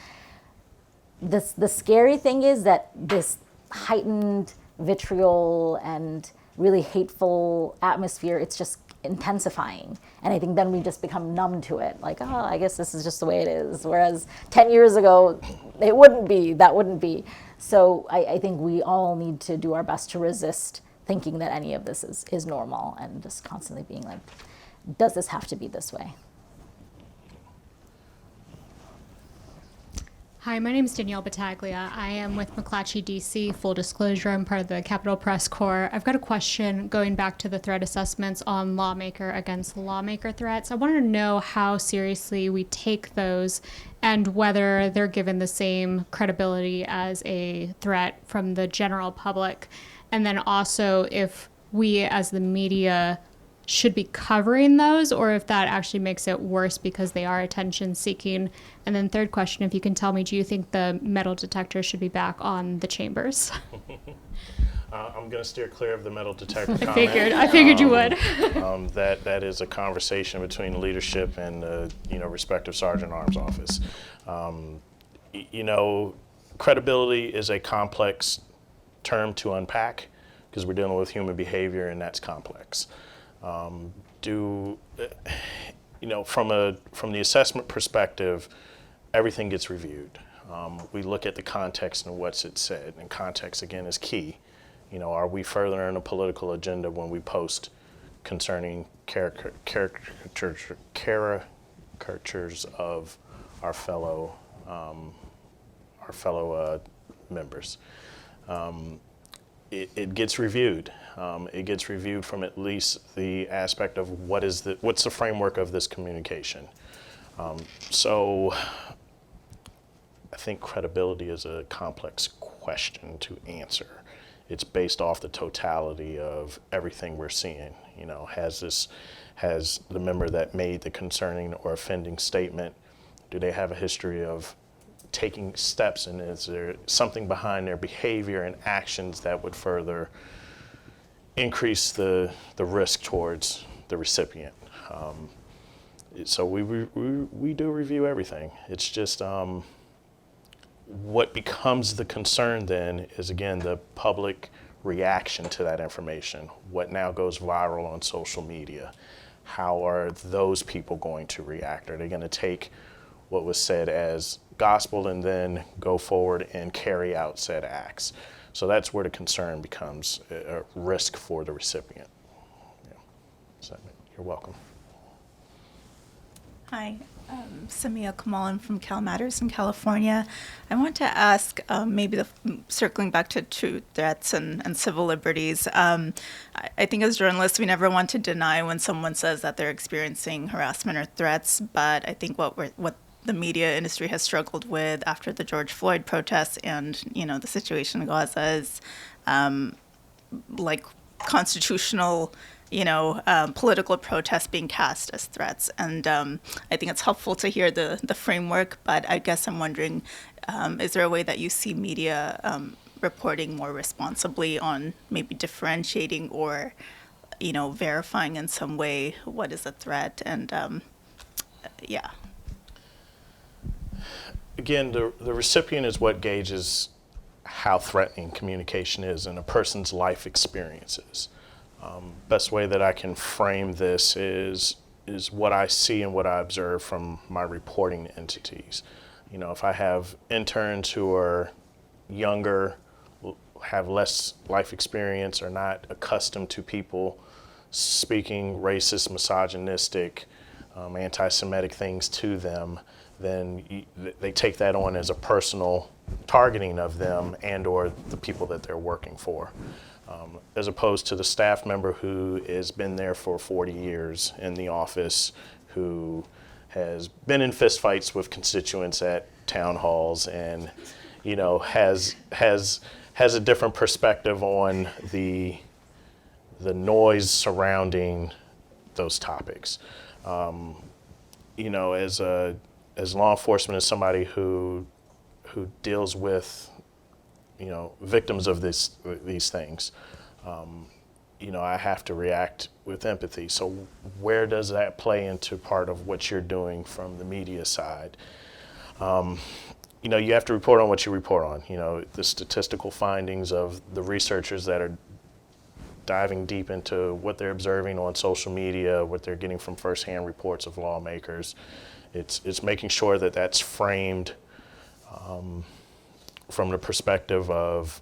the scary thing is that this heightened vitriol and really hateful atmosphere, it's just intensifying. And I think then we just become numb to it. I guess this is just the way it is. Whereas 10 years ago, that wouldn't be. So I think we all need to do our best to resist thinking that any of this is normal, and just constantly being like, does this have to be this way? Hi, my name is Danielle Battaglia. I am with McClatchy DC. Full disclosure, I'm part of the Capitol Press Corps. I've got a question going back to the threat assessments on lawmaker against lawmaker threats. I wanted to know how seriously we take those and whether they're given the same credibility as a threat from the general public. And then also if we as the media should be covering those, or if that actually makes it worse because they are attention seeking. And then third question, if you can tell me, do you think the metal detector should be back on the chambers? I'm going to steer clear of the metal detector comment. I figured you would. That is a conversation between leadership and respective sergeant arms office. Credibility is a complex term to unpack because we're dealing with human behavior, and that's complex. From the assessment perspective, everything gets reviewed. We look at the context and what's it said, and context again is key. Are we furthering a political agenda when we post concerning caricatures of our fellow members? It gets reviewed. It gets reviewed from at least the aspect of what's the framework of this communication. So I think credibility is a complex question to answer. It's based off the totality of everything we're seeing. Has the member that made the concerning or offending statement Do they have a history of taking steps, and is there something behind their behavior and actions that would further increase the risk towards the recipient? So we do review everything. It's just what becomes the concern then is, again, the public reaction to that information. What now goes viral on social media? How are those people going to react? Are they going to take what was said as gospel and then go forward and carry out said acts? So that's where the concern becomes a risk for the recipient. Yeah. So you're welcome. Hi, Samia Kamal from Cal Matters in California. I want to ask, maybe circling back to true threats and civil liberties. I think as journalists, we never want to deny when someone says that they're experiencing harassment or threats. But I think what the media industry has struggled with after the George Floyd protests and the situation in Gaza is like constitutional political protests being cast as threats. And I think it's helpful to hear the framework, but I guess I'm wondering, is there a way that you see media reporting more responsibly on maybe differentiating or, verifying in some way what is a threat? And yeah. Again, the recipient is what gauges how threatening communication is in a person's life experiences. Best way that I can frame this is what I see and what I observe from my reporting entities. If I have interns who are younger, have less life experience, are not accustomed to people speaking racist, misogynistic, anti-Semitic things to them, then they take that on as a personal targeting of them and or the people that they're working for. As opposed to the staff member who has been there for 40 years in the office, who has been in fistfights with constituents at town halls and, has a different perspective on the noise surrounding those topics. As law enforcement, as somebody who deals with victims of these things, I have to react with empathy. So where does that play into part of what you're doing from the media side? You have to report on what you report on. The statistical findings of the researchers that are diving deep into what they're observing on social media, what they're getting from firsthand reports of lawmakers. It's making sure that that's framed from the perspective of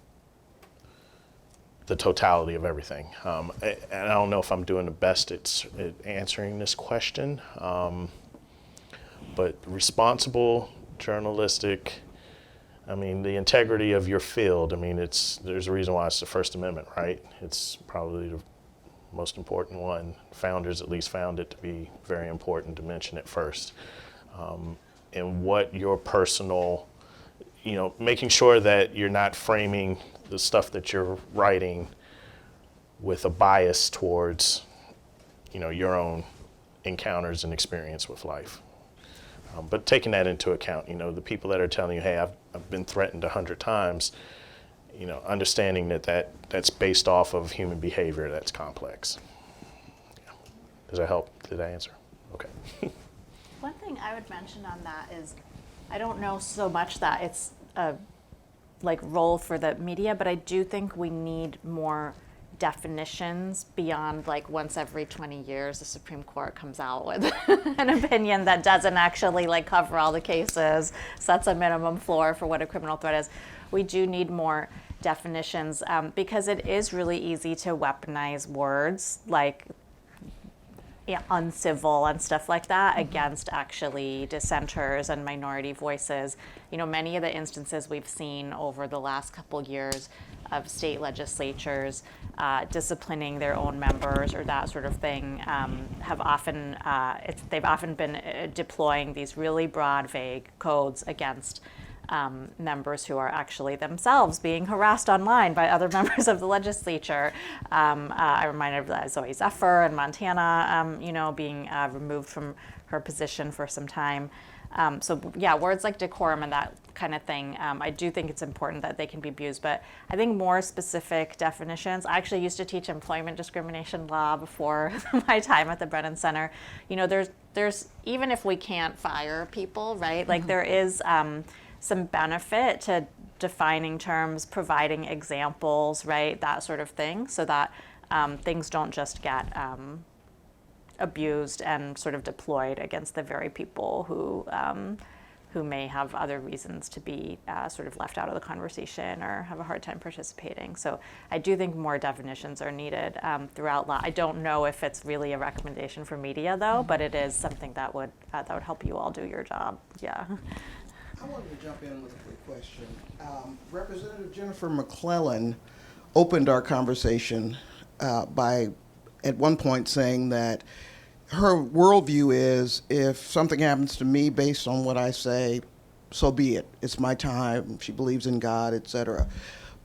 the totality of everything. And I don't know if I'm doing the best at answering this question, but responsible, journalistic, the integrity of your field, there's a reason why it's the First Amendment, right? It's probably the most important one. Founders at least found it to be very important to mention it first. And what your personal, making sure that you're not framing the stuff that you're writing with a bias towards, your own encounters and experience with life. But taking that into account, the people that are telling you, hey, I've been threatened 100 times, understanding that's based off of human behavior that's complex. Yeah. Does that help? Did I answer? Okay. One thing I would mention on that is, I don't know so much that it's a role for the media, but I do think we need more definitions beyond once every 20 years the Supreme Court comes out with an opinion that doesn't actually cover all the cases, sets a minimum floor for what a criminal threat is. We do need more definitions because it is really easy to weaponize words like uncivil and stuff like that against actually dissenters and minority voices. Many of the instances we've seen over the last couple years of state legislatures disciplining their own members or that sort of thing have often they've often been deploying these really broad, vague codes against members who are actually themselves being harassed online by other members of the legislature. I'm reminded of Zoe Zephyr in Montana, being removed from her position for some time. So yeah, words like decorum and that kind of thing, I do think it's important that they can be abused, but I think more specific definitions. I actually used to teach employment discrimination law before my time at the Brennan Center. You know, there's even if we can't fire people, right? Like there is some benefit to defining terms, providing examples, right? That sort of thing, so that things don't just get abused and sort of deployed against the very people who may have other reasons to be sort of left out of the conversation or have a hard time participating. So I do think more definitions are needed throughout law. I don't know if it's really a recommendation for media though, but it is something that would help you all do your job. Yeah. I wanted to jump in with a quick question. Representative Jennifer McClellan opened our conversation by at one point saying that her worldview is if something happens to me based on what I say, so be it. It's my time. She believes in God, etc.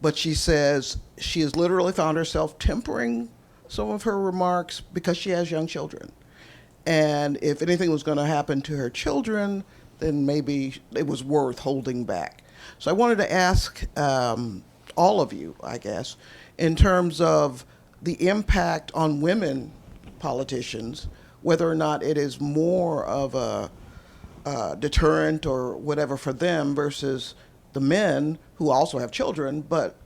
But she says she has literally found herself tempering some of her remarks because she has young children. And if anything was going to happen to her children, then maybe it was worth holding back. So I wanted to ask all of you, I guess, in terms of the impact on women politicians, whether or not it is more of a deterrent or whatever for them versus the men who also have children but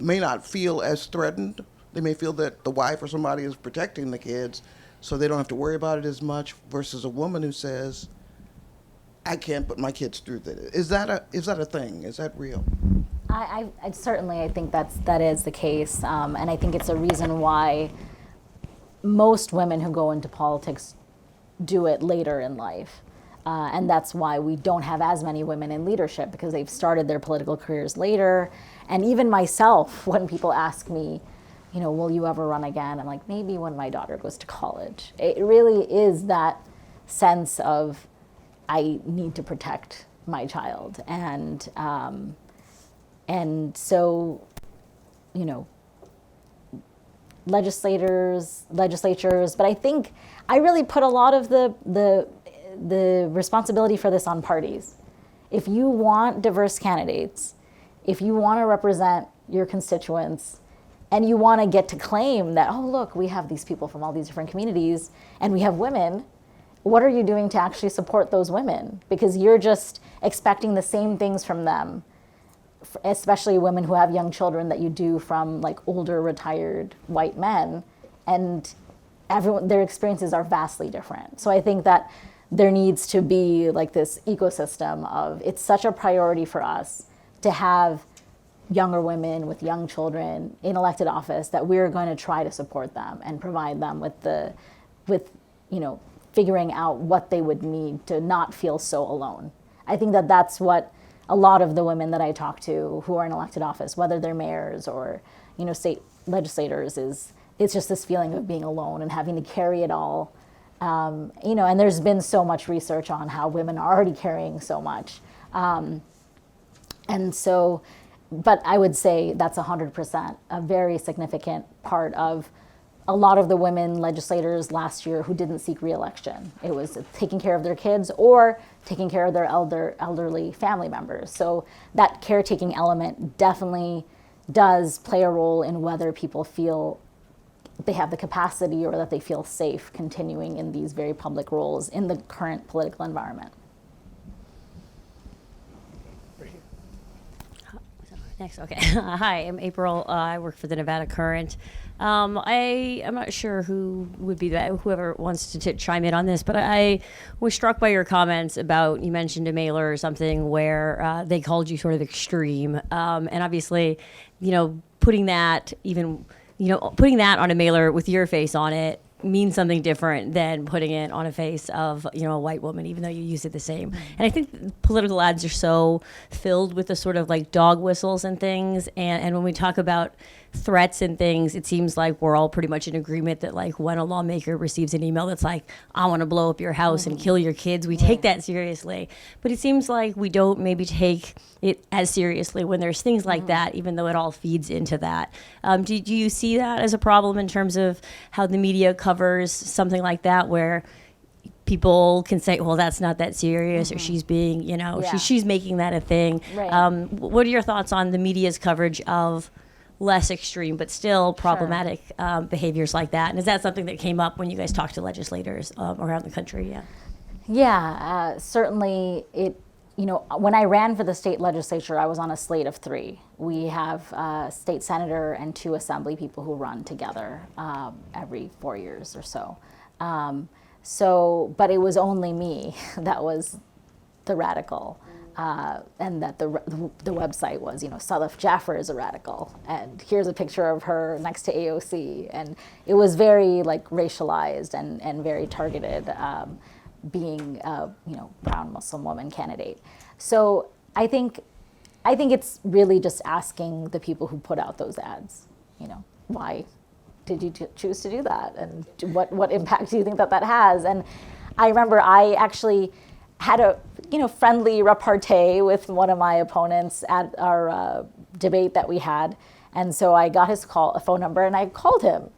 may not feel as threatened. They may feel that the wife or somebody is protecting the kids so they don't have to worry about it as much, versus a woman who says, I can't put my kids through this. Is that a thing? Is that real? I certainly, I think that is the case, and I think it's a reason why most women who go into politics do it later in life. And that's why we don't have as many women in leadership, because they've started their political careers later. And even myself, when people ask me, you know, will you ever run again? I'm like, maybe when my daughter goes to college. It really is that sense of, I need to protect my child. And so, you know, legislatures, but I think I really put a lot of the responsibility for this on parties. If you want diverse candidates, if you want to represent your constituents, and you want to get to claim that, oh, look, we have these people from all these different communities, and we have women, what are you doing to actually support those women? Because you're just expecting the same things from them, especially women who have young children, that you do from like older retired white men, and their experiences are vastly different. So I think that there needs to be like this ecosystem of, it's such a priority for us to have younger women with young children in elected office, that we're going to try to support them and provide them with you know, figuring out what they would need to not feel so alone. I think that that's what a lot of the women that I talk to who are in elected office, whether they're mayors or, you know, state legislators, it's just this feeling of being alone and having to carry it all. You know, and there's been so much research on how women are already carrying so much. And so, but I would say that's 100% a very significant part of a lot of the women legislators last year who didn't seek re-election. It was taking care of their kids or taking care of their elderly family members. So that caretaking element definitely does play a role in whether people feel they have the capacity or that they feel safe continuing in these very public roles in the current political environment. Next, okay. Hi, I'm April. I work for the Nevada Current. I'm not sure who would be that, whoever wants to chime in on this, but I was struck by your comments about, you mentioned a mailer or something where they called you sort of extreme. And obviously, you know, putting that on a mailer with your face on it means something different than putting it on a face of, you know, a white woman, even though you use it the same. And I think political ads are so filled with the sort of like dog whistles and things. And when we talk about threats and things, it seems like we're all pretty much in agreement that like when a lawmaker receives an email that's like, I want to blow up your house and kill your kids, we take that seriously. But it seems like we don't maybe take it as seriously when there's things like that, even though it all feeds into that. Do you see that as a problem in terms of how the media covers something like that, where people can say, well, that's not that serious, or she's being, Yeah. she's making that a thing. Right. What are your thoughts on the media's coverage of less extreme but still problematic behaviors like that? And is that something that came up when you guys talked to legislators around the country? Yeah. Yeah, certainly it, when I ran for the state legislature, I was on a slate of 3. We have a state senator and 2 assembly people who run together every 4 years or so. But it was only me that was the radical, and that the website was, Sadaf Jaffer is a radical, and here's a picture of her next to AOC, and it was very racialized and very targeted. Being a brown Muslim woman candidate. So I think it's really just asking the people who put out those ads, why did you choose to do that, and what impact do you think that has? And I remember I actually had a friendly repartee with one of my opponents at our debate that we had, and so I got his phone number, and I called him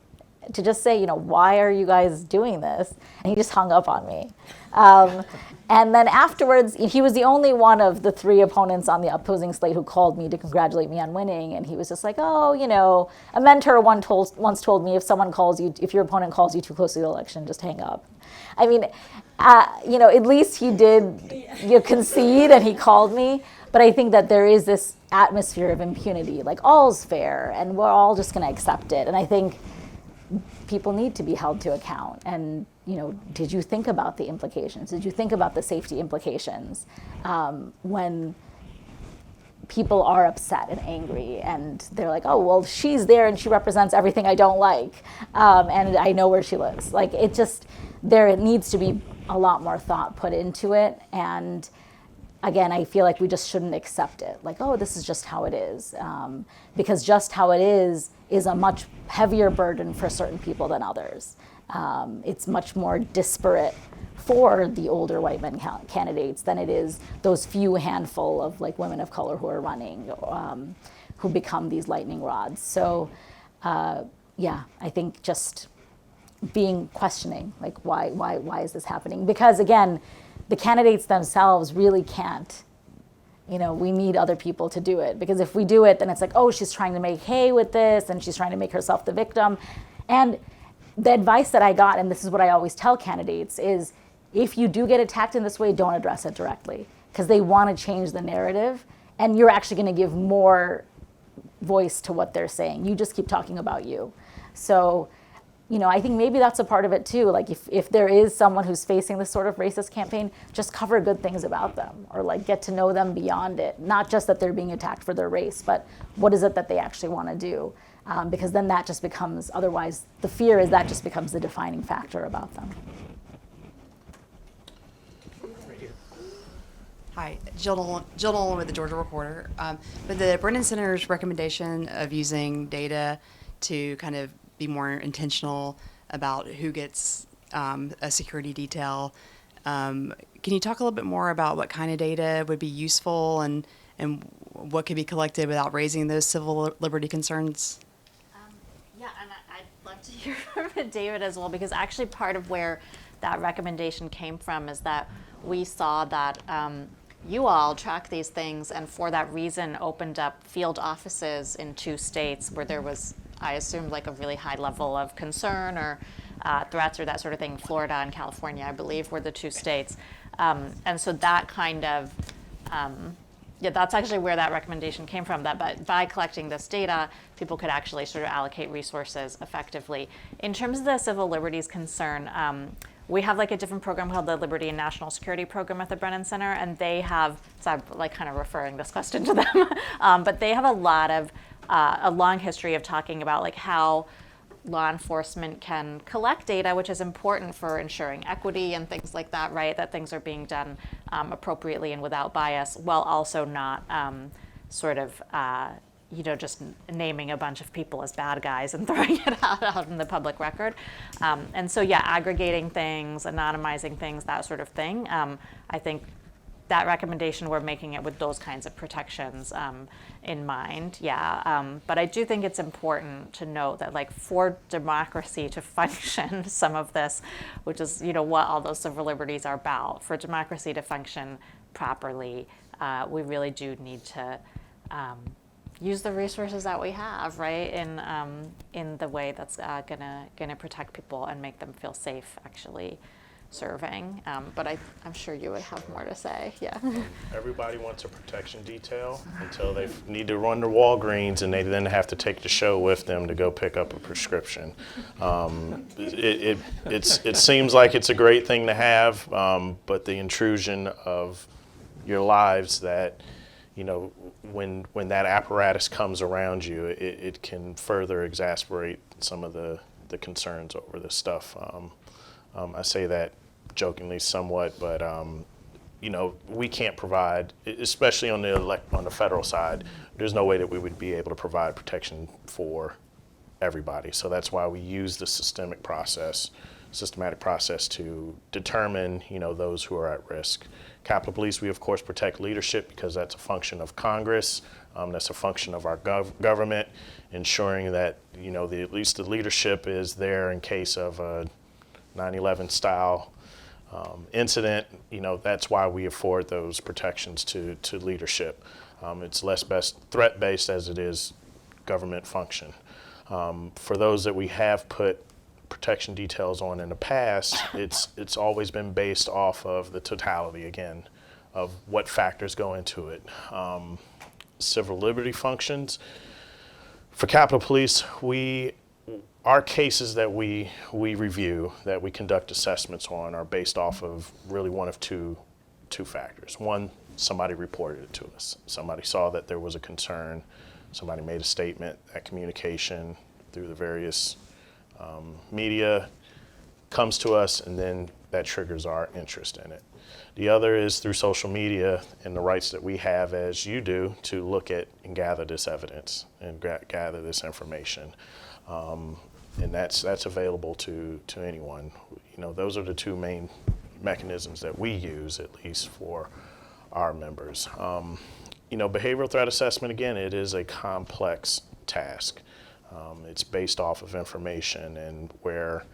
to just say, why are you guys doing this? And he just hung up on me. And then afterwards, he was the only one of the 3 opponents on the opposing slate who called me to congratulate me on winning. And he was just like, oh, a mentor once told me if your opponent calls you too close to the election, just hang up. I mean, at least he did concede and he called me. But I think that there is this atmosphere of impunity, all's fair and we're all just going to accept it. And I think people need to be held to account. And, did you think about the implications? Did you think about the safety implications when people are upset and angry and they're like, oh, well, she's there and she represents everything I don't like, and I know where she lives. There needs to be a lot more thought put into it. And again, I feel like we just shouldn't accept it. Oh, this is just how it is. Because just how it is a much heavier burden for certain people than others. It's much more disparate for the older white men candidates than it is those few handful of women of color who are running, who become these lightning rods. So, I think just questioning, why is this happening? Because again, the candidates themselves really can't. We need other people to do it, because if we do it, then it's oh, she's trying to make hay with this and she's trying to make herself the victim. And the advice that I got, and this is what I always tell candidates, is if you do get attacked in this way, don't address it directly, because they want to change the narrative and you're actually going to give more voice to what they're saying. You just keep talking about you. So, I think maybe that's a part of it too. If there is someone who's facing this sort of racist campaign, just cover good things about them, or get to know them beyond it. Not just that they're being attacked for their race, but what is it that they actually want to do? Because then that just becomes, otherwise the fear is that just becomes the defining factor about them. Hi, Jill Nolan with the Georgia Reporter. But the Brennan Center's recommendation of using data to kind of be more intentional about who gets a security detail. Can you talk a little bit more about what kind of data would be useful and what could be collected without raising those civil liberty concerns? Yeah, and I'd love to hear from David as well, because actually part of where that recommendation came from is that we saw that you all track these things, and for that reason opened up field offices in 2 states where there was, I assumed, a really high level of concern or threats or that sort of thing. Florida and California, I believe, were the 2 states. And so that kind of, that's actually where that recommendation came from, that by collecting this data, people could actually sort of allocate resources effectively. In terms of the civil liberties concern, we have a different program called the Liberty and National Security Program at the Brennan Center, and they have, so I'm kind of referring this question to them, but they have a long history of talking about how law enforcement can collect data, which is important for ensuring equity and things like that, right? That things are being done appropriately and without bias, while also not just naming a bunch of people as bad guys and throwing it out in the public record. And so, aggregating things, anonymizing things, that sort of thing, I think that recommendation, we're making it with those kinds of protections in mind, yeah. But I do think it's important to note that, like, for democracy to function, some of this, which is, you know, what all those civil liberties are about, for democracy to function properly, we really do need to use the resources that we have, right, in the way that's gonna protect people and make them feel safe actually serving. But I'm sure you would have more to say, yeah. Everybody wants a protection detail until they need to run to Walgreens and they then have to take the show with them to go pick up a prescription. It seems like it's a great thing to have, but the intrusion of your lives that, you know, when that apparatus comes around you, it can further exasperate some of the concerns over this stuff. I say that jokingly somewhat, but you know, we can't provide, especially on the federal side, there's no way that we would be able to provide protection for everybody. So that's why we use the systematic process to determine, you know, those who are at risk. Capitol Police, we of course protect leadership because that's a function of Congress. That's a function of our government, ensuring that, you know, at least the leadership is there in case of a 9/11 style incident. You know, that's why we afford those protections to leadership. It's less threat based as it is government function. For those that we have put protection details on in the past, it's always been based off of the totality, again, of what factors go into it. Civil liberty functions. For Capitol Police, our cases that we review, that we conduct assessments on, are based off of really one of two factors. One, somebody reported it to us. Somebody saw that there was a concern. Somebody made a statement. That communication through the various media comes to us, and then that triggers our interest in it. The other is through social media and the rights that we have, as you do, to look at and gather this evidence and gather this information. And that's available to anyone. You know, those are the two main mechanisms that we use, at least for our members. You know, behavioral threat assessment, again, it is a complex task. It's based off of information, and where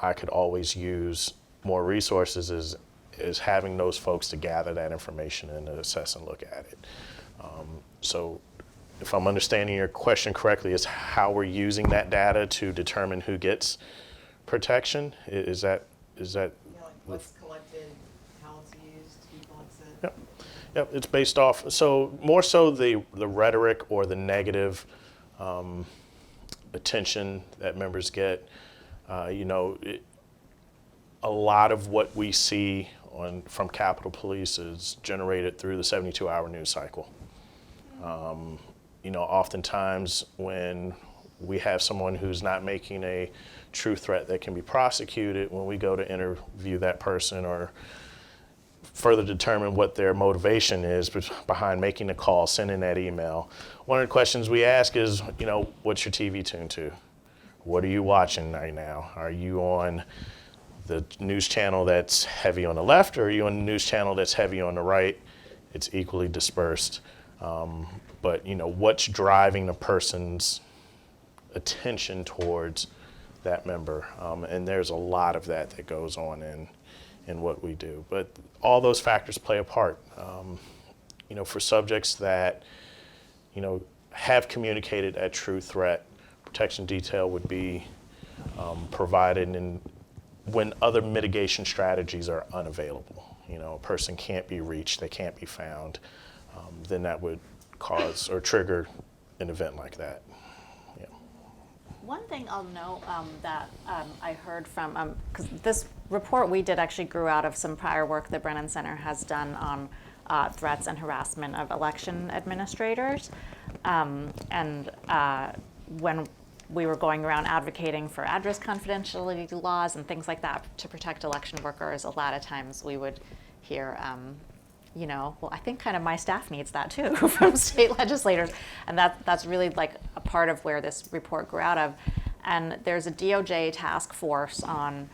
I could always use more resources is having those folks to gather that information and to assess and look at it. So if I'm understanding your question correctly, is how we're using that data to determine who gets protection? Is that? Yeah, like what's collected, how it's used, people it's Yep. Yep, it's based off, so more so the rhetoric or the negative attention that members get. You know, a lot of what we see from Capitol Police is generated through the 72-hour news cycle. You know, oftentimes when we have someone who's not making a true threat that can be prosecuted, when we go to interview that person or further determine what their motivation is behind making the call, sending that email, one of the questions we ask is, you know, what's your TV tuned to? What are you watching right now? Are you on the news channel that's heavy on the left, or are you on the news channel that's heavy on the right? It's equally dispersed. But, you know, what's driving the person's attention towards that member? And there's a lot of that goes on in what we do. But all those factors play a part. You know, for subjects that, you know, have communicated a true threat, protection detail would be provided when other mitigation strategies are unavailable. You know, a person can't be reached, they can't be found, then that would cause or trigger an event like that. Yeah. One thing I'll note that I heard from, because this report we did actually grew out of some prior work the Brennan Center has done on threats and harassment of election administrators. And when we were going around advocating for address confidentiality laws and things like that to protect election workers, a lot of times we would hear, you know, well, I think kind of my staff needs that too from state legislators. And that's really like a part of where this report grew out of. And there's a DOJ task force on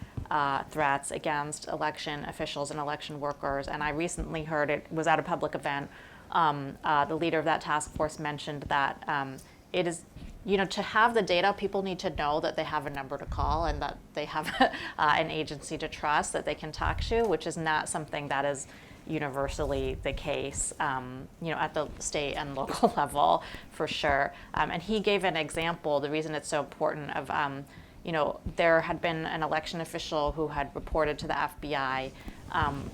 threats against election officials and election workers. And I recently heard, it was at a public event, the leader of that task force mentioned that it is, to have the data, people need to know that they have a number to call and that they have an agency to trust that they can talk to, which is not something that is universally the case, at the state and local level, for sure. And he gave an example, the reason it's so important, of, there had been an election official who had reported to the FBI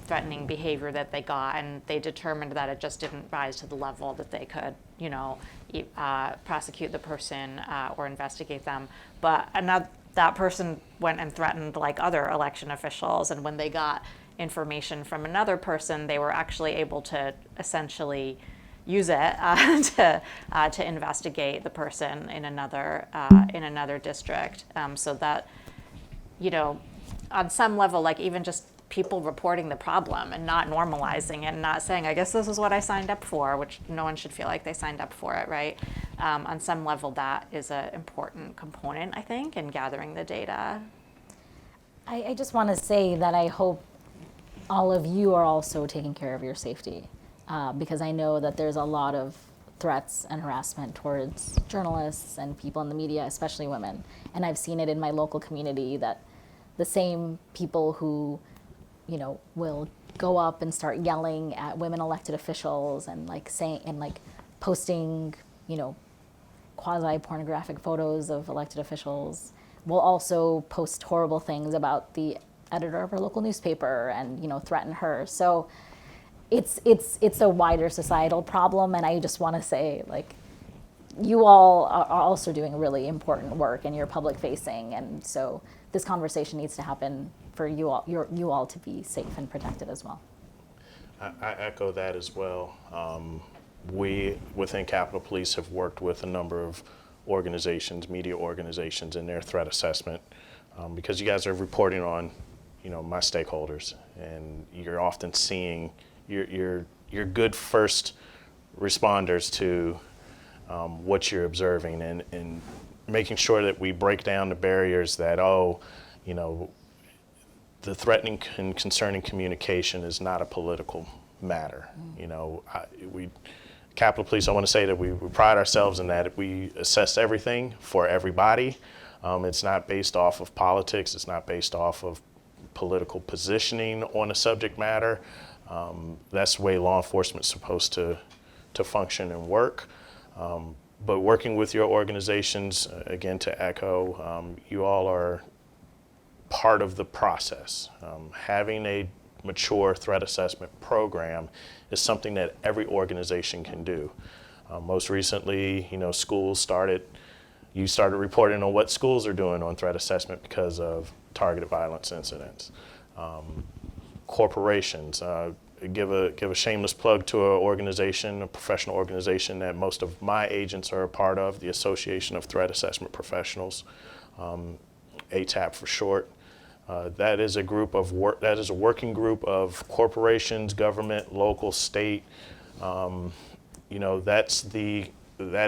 threatening behavior that they got, and they determined that it just didn't rise to the level that they could, prosecute the person or investigate them. But that person went and threatened like other election officials, and when they got information from another person, they were actually able to essentially use it to investigate the person in another district. So that, on some level, like even just people reporting the problem and not normalizing it and not saying, I guess this is what I signed up for, which no one should feel like they signed up for it, right? On some level, that is an important component, I think, in gathering the data. I just want to say that I hope all of you are also taking care of your safety, because I know that there's a lot of threats and harassment towards journalists and people in the media, especially women. And I've seen it in my local community that the same people who, will go up and start yelling at women elected officials and posting, quasi-pornographic photos of elected officials will also post horrible things about the editor of our local newspaper and, threaten her. So it's a wider societal problem, and I just want to say, you all are also doing really important work and you're public facing, and so this conversation needs to happen for you all to be safe and protected as well. I echo that as well. We within Capitol Police have worked with a number of organizations, media organizations, in their threat assessment, because you guys are reporting on, my stakeholders, and you're often seeing your good first responders to what you're observing, and making sure that we break down the barriers that, the threatening and concerning communication is not a political matter. Capitol Police, I want to say that we pride ourselves in that we assess everything for everybody. It's not based off of politics. It's not based off of political positioning on a subject matter. That's the way law enforcement is supposed to function and work. But working with your organizations, again, to echo, you all are part of the process. Having a mature threat assessment program is something that every organization can do. Most recently, you started reporting on what schools are doing on threat assessment because of targeted violence incidents. Corporations, give a shameless plug to an organization, a professional organization that most of my agents are a part of, the Association of Threat Assessment Professionals, ATAP for short. That is a working group of corporations, government, local, state. That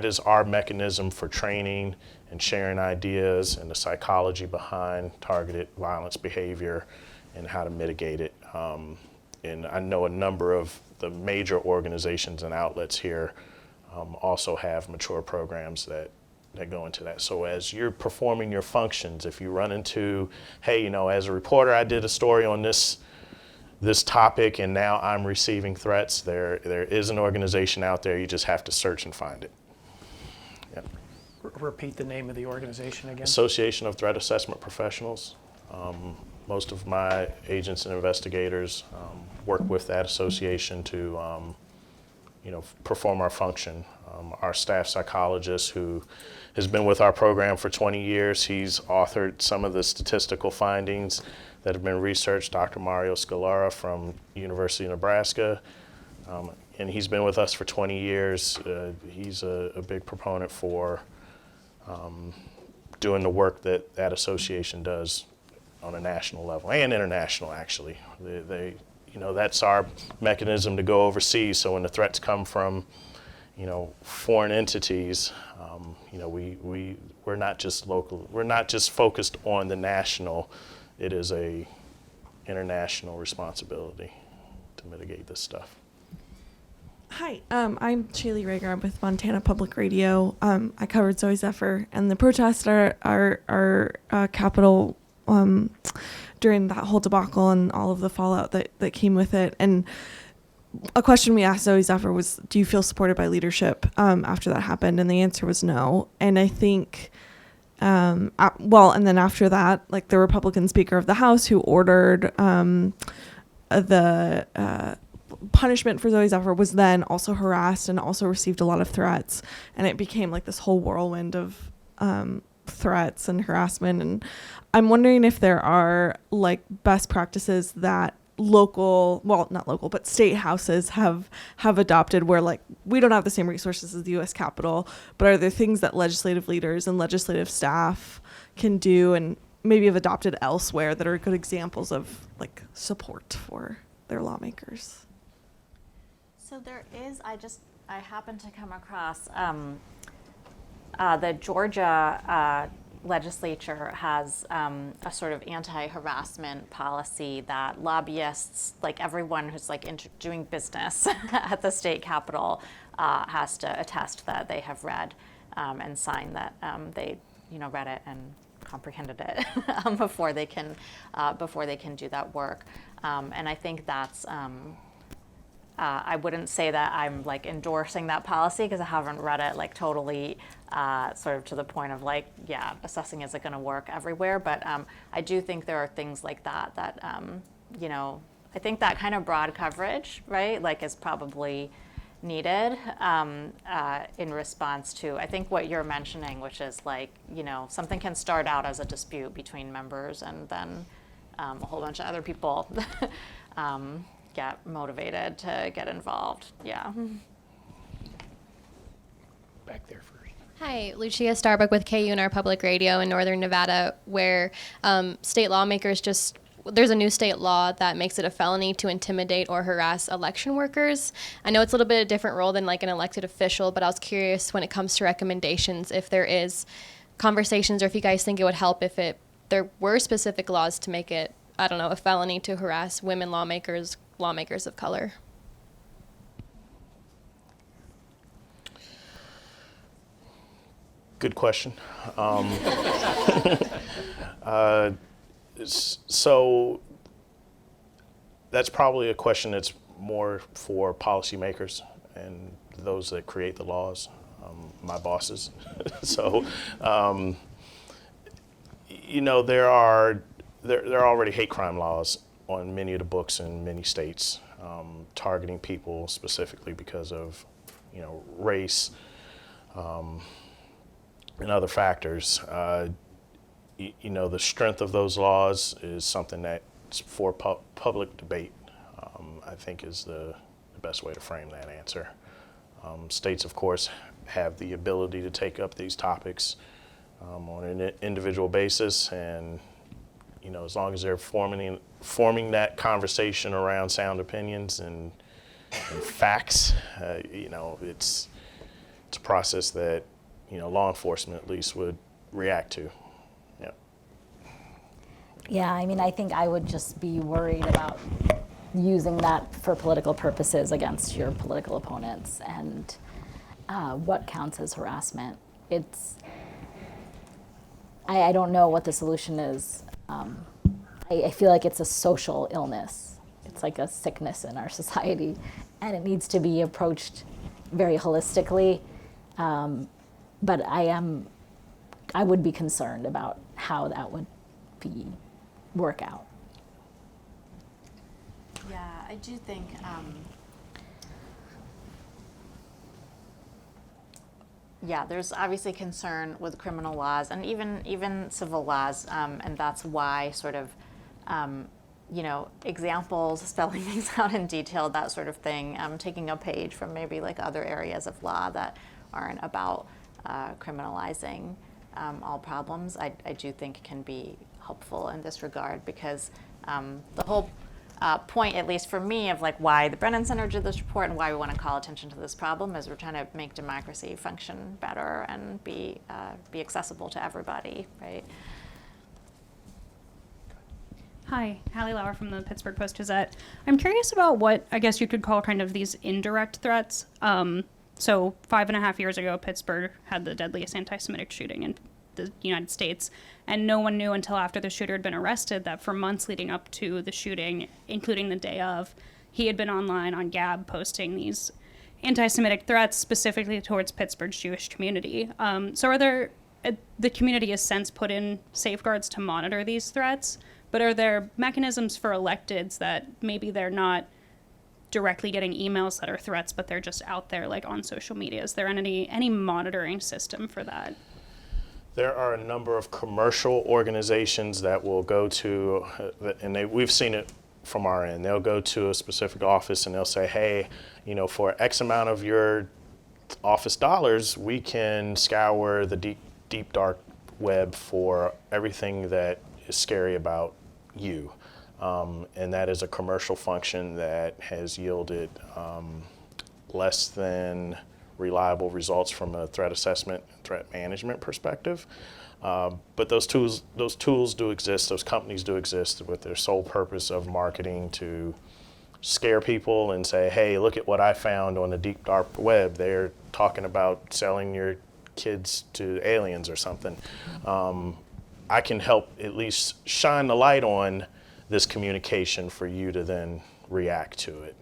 is our mechanism for training and sharing ideas and the psychology behind targeted violence behavior and how to mitigate it. And I know a number of the major organizations and outlets here also have mature programs that go into that. So as you're performing your functions, if you run into, hey, as a reporter, I did a story on this topic and now I'm receiving threats, there is an organization out there, you just have to search and find it. Yep. Repeat the name of the organization again. Association of Threat Assessment Professionals. Most of my agents and investigators work with that association to perform our function. Our staff psychologist, who has been with our program for 20 years, he's authored some of the statistical findings that have been researched, Dr. Mario Scalara from University of Nebraska, and he's been with us for 20 years. He's a big proponent for doing the work that association does on a national level and international, actually. That's our mechanism to go overseas. So when the threats come from, foreign entities, we're not just local. We're not just focused on the national it is a international responsibility to mitigate this stuff. Hi, I'm Shaylee Rager. I'm with Montana Public Radio. I covered Zoe Zephyr and the protests at our Capitol during that whole debacle and all of the fallout that came with it. And a question we asked Zoe Zephyr was, do you feel supported by leadership after that happened? And the answer was no. And I think, and then after that, like the Republican Speaker of the House who ordered the punishment for Zoe Zephyr was then also harassed and also received a lot of threats. And it became like this whole whirlwind of threats and harassment. And I'm wondering if there are like best practices that not local, but state houses have adopted where like we don't have the same resources as the U.S. Capitol, but are there things that legislative leaders and legislative staff can do and maybe have adopted elsewhere that are good examples of like support for their lawmakers? So there is, I happened to come across the Georgia legislature has a sort of anti-harassment policy that lobbyists, like everyone who's like doing business at the state capitol, has to attest that they have read and sign that they read it and comprehended it before they can do that work. And I think that's. I wouldn't say that I'm like endorsing that policy because I haven't read it like totally sort of to the point of like, yeah, assessing is it going to work everywhere. But I do think there are things like that I think that kind of broad coverage, right, like is probably needed in response to, I think what you're mentioning, which is like, something can start out as a dispute between members and then a whole bunch of other people get motivated to get involved. Yeah. Back there first. Hi, Lucia Starbuck with KUNR Public Radio in Northern Nevada, where state lawmakers there's a new state law that makes it a felony to intimidate or harass election workers. I know it's a little bit of a different role than like an elected official, but I was curious when it comes to recommendations, if there is conversations or if you guys think it would help if there were specific laws to make it, I don't know, a felony to harass women lawmakers of color. Good question. So that's probably a question that's more for policymakers and those that create the laws, my bosses. So, there are already hate crime laws on many of the books in many states, targeting people specifically because of, race and other factors. The strength of those laws is something that's for public debate, I think is the best way to frame that answer. States, of course, have the ability to take up these topics on an individual basis, and as long as they're forming that conversation around sound opinions and facts, it's a process that law enforcement at least would react to. Yeah, I mean, I think I would just be worried about using that for political purposes against your political opponents and what counts as harassment. I don't know what the solution is. I feel like it's a social illness. It's like a sickness in our society, and it needs to be approached very holistically. But I would be concerned about how that would work out. Yeah, I do think there's obviously concern with criminal laws and even civil laws, and that's why sort of examples, spelling things out in detail, that sort of thing, taking a page from maybe like other areas of law that aren't about criminalizing all problems, I do think can be helpful in this regard, because the whole point, at least for me, of like why the Brennan Center did this report and why we want to call attention to this problem is we're trying to make democracy function better and be accessible to everybody, right? Hi, Hallie Lauer from the Pittsburgh Post-Gazette. I'm curious about what I guess you could call kind of these indirect threats. So 5.5 years ago, Pittsburgh had the deadliest anti-Semitic shooting in the United States, and no one knew until after the shooter had been arrested that for months leading up to the shooting, including the day of, he had been online on Gab posting these anti-Semitic threats specifically towards Pittsburgh's Jewish community. So are there, the community has since put in safeguards to monitor these threats, but are there mechanisms for electeds that maybe they're not directly getting emails that are threats, but they're just out there like on social media? Is there any monitoring system for that? There are a number of commercial organizations that will go to, and we've seen it from our end. They'll go to a specific office and they'll say, hey, you know, for X amount of your office dollars, we can scour the deep dark web for everything that is scary about you. And that is a commercial function that has yielded less than reliable results from a threat assessment, threat management perspective. But those tools do exist, those companies do exist with their sole purpose of marketing to scare people and say, hey, look at what I found on the deep dark web. They're talking about selling your kids to aliens or something. I can help at least shine the light on this communication for you to then react to it.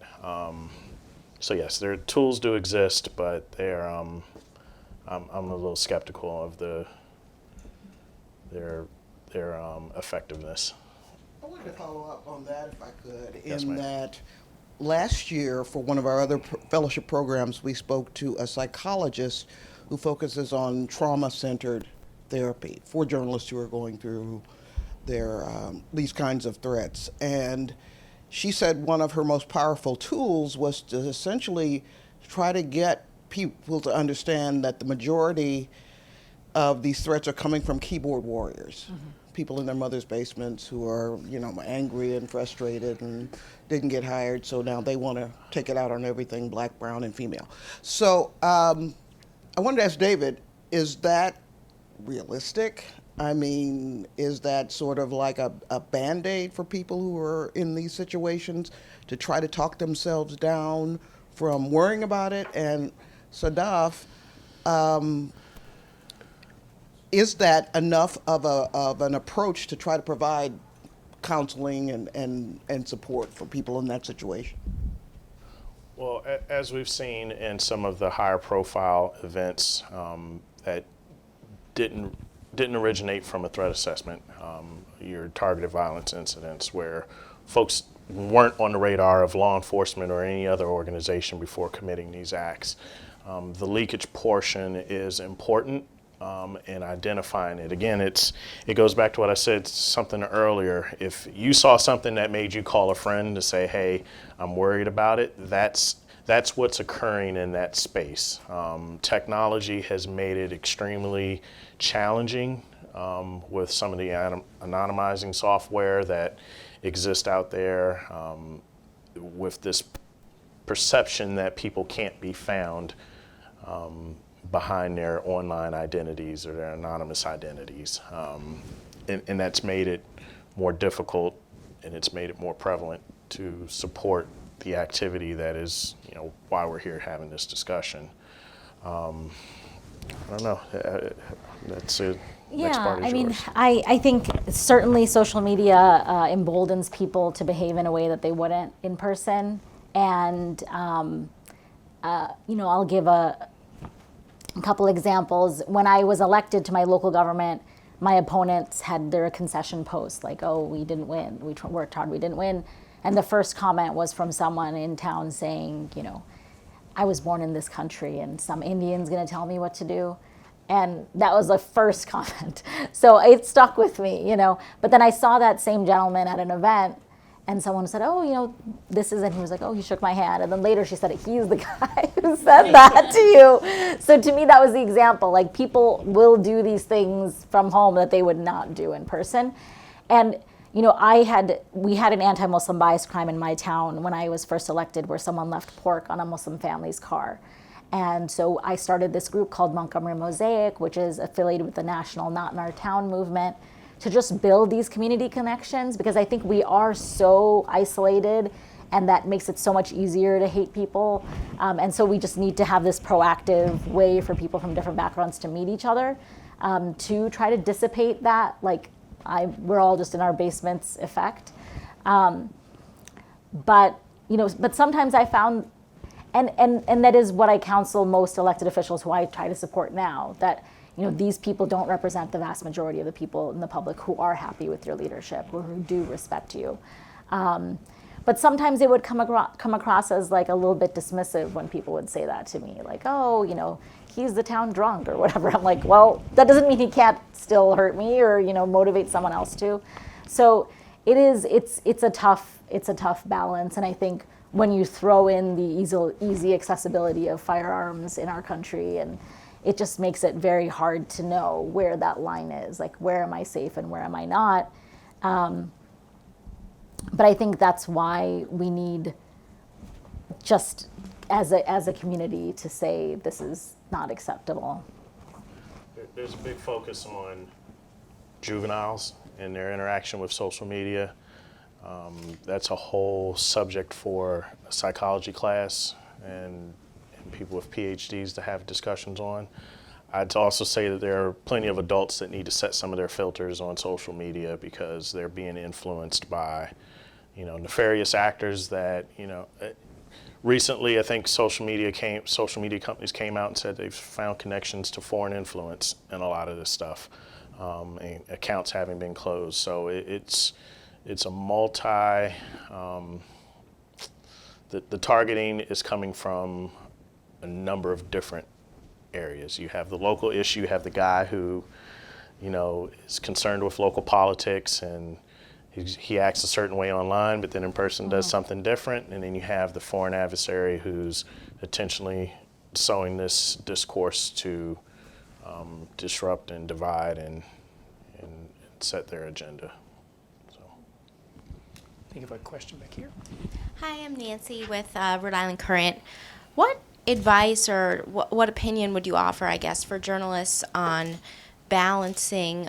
So yes, their tools do exist, but they're I'm a little skeptical of their effectiveness. I wanted to follow up on that if I could. Yes, in ma'am. that last year for one of our other fellowship programs, we spoke to a psychologist who focuses on trauma-centered therapy for journalists who are going through their these kinds of threats. And she said one of her most powerful tools was to essentially try to get people to understand that the majority of these threats are coming from keyboard warriors, people in their mother's basements who are, you know, angry and frustrated and didn't get hired, so now they want to take it out on everything black, brown, and female. So I wanted to ask David, is that realistic? I mean, is that sort of like a Band-Aid for people who are in these situations to try to talk themselves down from worrying about it? And Sadaf, is that enough of an approach to try to provide counseling and support for people in that situation? Well, as we've seen in some of the higher profile events that didn't originate from a threat assessment, your targeted violence incidents where folks weren't on the radar of law enforcement or any other organization before committing these acts. The leakage portion is important in identifying it. Again, it goes back to what I said something earlier. If you saw something that made you call a friend to say, hey, I'm worried about it, that's what's occurring in that space. Technology has made it extremely challenging with some of the anonymizing software that exists out there, with this perception that people can't be found behind their online identities or their anonymous identities. And that's made it more difficult, and it's made it more prevalent to support the activity that is, you know, why we're here having this discussion. I don't know. That's it. Next part is I mean, yours. I think certainly social media emboldens people to behave in a way that they wouldn't in person. And, you know, I'll give a couple examples. When I was elected to my local government, my opponents had their concession posts like, oh, we didn't win. We worked hard, we didn't win. And the first comment was from someone in town saying, you know, I was born in this country and some Indian's gonna tell me what to do. And that was the first comment. So it stuck with me, you know. But then I saw that same gentleman at an event and someone said, oh, you know, this is, and he was like, oh, he shook my hand. And then later she said, he's the guy who said that to you. So to me, that was the example. Like, people will do these things from home that they would not do in person. And, you know, we had an anti-Muslim bias crime in my town when I was first elected where someone left pork on a Muslim family's car. And so I started this group called Montgomery Mosaic, which is affiliated with the national Not in Our Town movement, to just build these community connections, because I think we are so isolated, and that makes it so much easier to hate people. And so we just need to have this proactive way for people from different backgrounds to meet each other, to try to dissipate that, like, we're all just in our basements effect. But sometimes I found, and that is what I counsel most elected officials who I try to support now, that these people don't represent the vast majority of the people in the public who are happy with your leadership or who do respect you. But sometimes it would come across as like a little bit dismissive when people would say that to me, like, oh, he's the town drunk or whatever. I'm like, well, that doesn't mean he can't still hurt me or motivate someone else to. So it's a tough balance, and I think when you throw in the easy accessibility of firearms in our country, and it just makes it very hard to know where that line is, like, where am I safe and where am I not? But I think that's why we need, just as a community, to say this is not acceptable. There's a big focus on juveniles and their interaction with social media. That's a whole subject for a psychology class and people with PhDs to have discussions on. I'd also say that there are plenty of adults that need to set some of their filters on social media, because they're being influenced by, nefarious actors that, recently I think social media companies came out and said they've found connections to foreign influence in a lot of this stuff, and accounts having been closed. So it's a multi, the targeting is coming from a number of different areas. You have the local issue, you have the guy who, is concerned with local politics, and he acts a certain way online, but then in person does something different. And then you have the foreign adversary who's intentionally sowing this discourse to disrupt and divide and set their agenda. I think I have a question back here. Hi, I'm Nancy with Rhode Island Current. What advice or what opinion would you offer, I guess, for journalists on balancing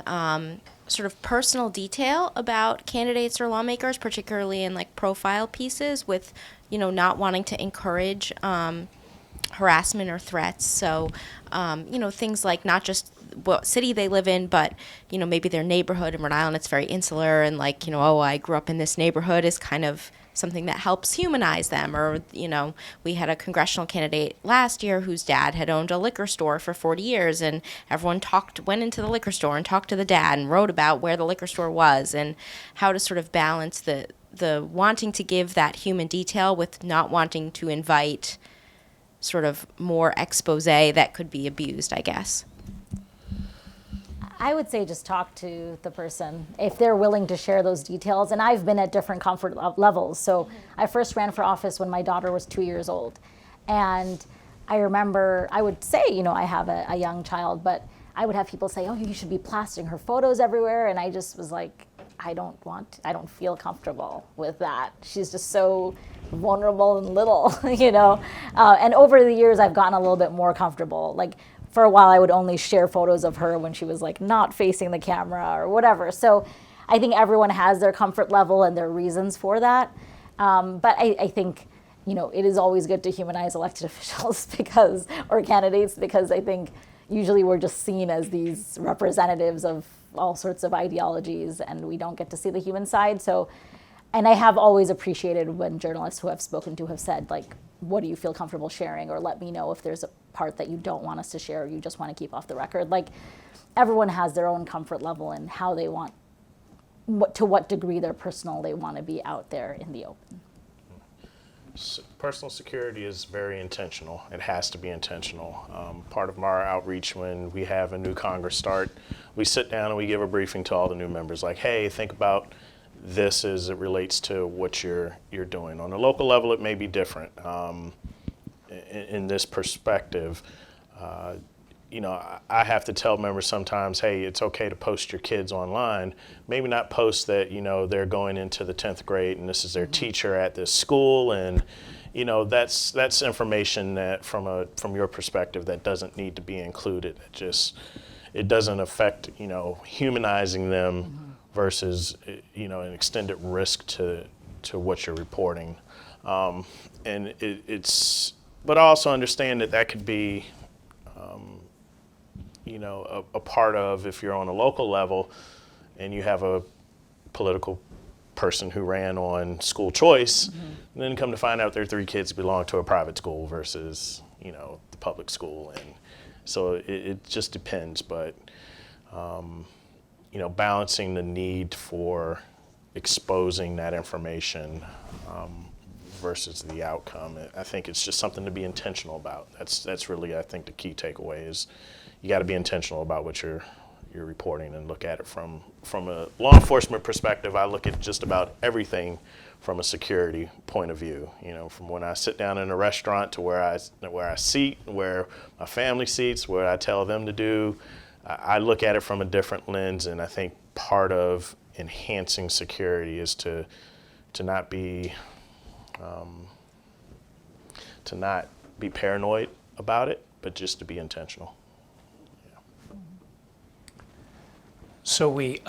sort of personal detail about candidates or lawmakers, particularly in like profile pieces, with, not wanting to encourage harassment or threats? So, things like not just what city they live in, but, maybe their neighborhood. In Rhode Island, it's very insular, and like, I grew up in this neighborhood is kind of something that helps humanize them. Or, we had a congressional candidate last year whose dad had owned a liquor store for 40 years, and everyone went into the liquor store and talked to the dad and wrote about where the liquor store was, and how to sort of balance the wanting to give that human detail with not wanting to invite sort of more expose that could be abused, I guess. I would say just talk to the person if they're willing to share those details. And I've been at different comfort levels. So I first ran for office when my daughter was 2 years old. And I remember I would say, I have a young child, but I would have people say, oh, you should be plastering her photos everywhere. And I just was like, I don't feel comfortable with that. She's just so vulnerable and little, And over the years, I've gotten a little bit more comfortable. Like, for a while, I would only share photos of her when she was like not facing the camera or whatever. So I think everyone has their comfort level and their reasons for that. But I think, it is always good to humanize elected officials or candidates, because I think usually we're just seen as these representatives of all sorts of ideologies, and we don't get to see the human side. So, and I have always appreciated when journalists who I've spoken to have said, like, what do you feel comfortable sharing? Or let me know if there's a part that you don't want us to share, or you just want to keep off the record. Like, everyone has their own comfort level and how they want, to what degree they're personal they want to be out there in the open. Personal security is very intentional. It has to be intentional. Part of our outreach when we have a new Congress start, we sit down and we give a briefing to all the new members, like, hey, think about this as it relates to what you're doing. On a local level, it may be different. In this perspective, I have to tell members sometimes, hey, it's okay to post your kids online. Maybe not post that, they're going into the 10th grade and this is their teacher at this school, and that's information that from your perspective that doesn't need to be included. it doesn't affect, humanizing them versus, an extended risk to what you're reporting. And but I also understand that could be, a part of, if you're on a local level and you have a political person who ran on school choice, and then come to find out their 3 kids belong to a private school versus, the public school. And so it just depends, but, balancing the need for exposing that information versus the outcome, I think it's just something to be intentional about. That's really, I think, the key takeaway is you got to be intentional about what you're reporting and look at it from a law enforcement perspective. I look at just about everything from a security point of view. From when I sit down in a restaurant to where I seat, where my family seats, what I tell them to do. I look at it from a different lens, and I think part of enhancing security is to not be paranoid about it, but just to be intentional. So we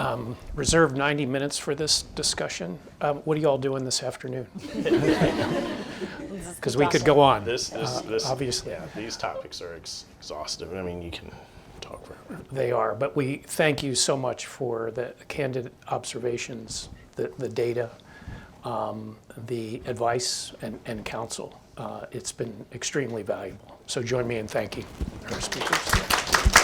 reserved 90 minutes for this discussion. What are you all doing this afternoon? Because we could go on. This obviously. Yeah, these topics are exhaustive. I mean, you can talk forever. They are, but we thank you so much for the candid observations, the data, the advice and counsel. It's been extremely valuable. So join me in thanking our speakers.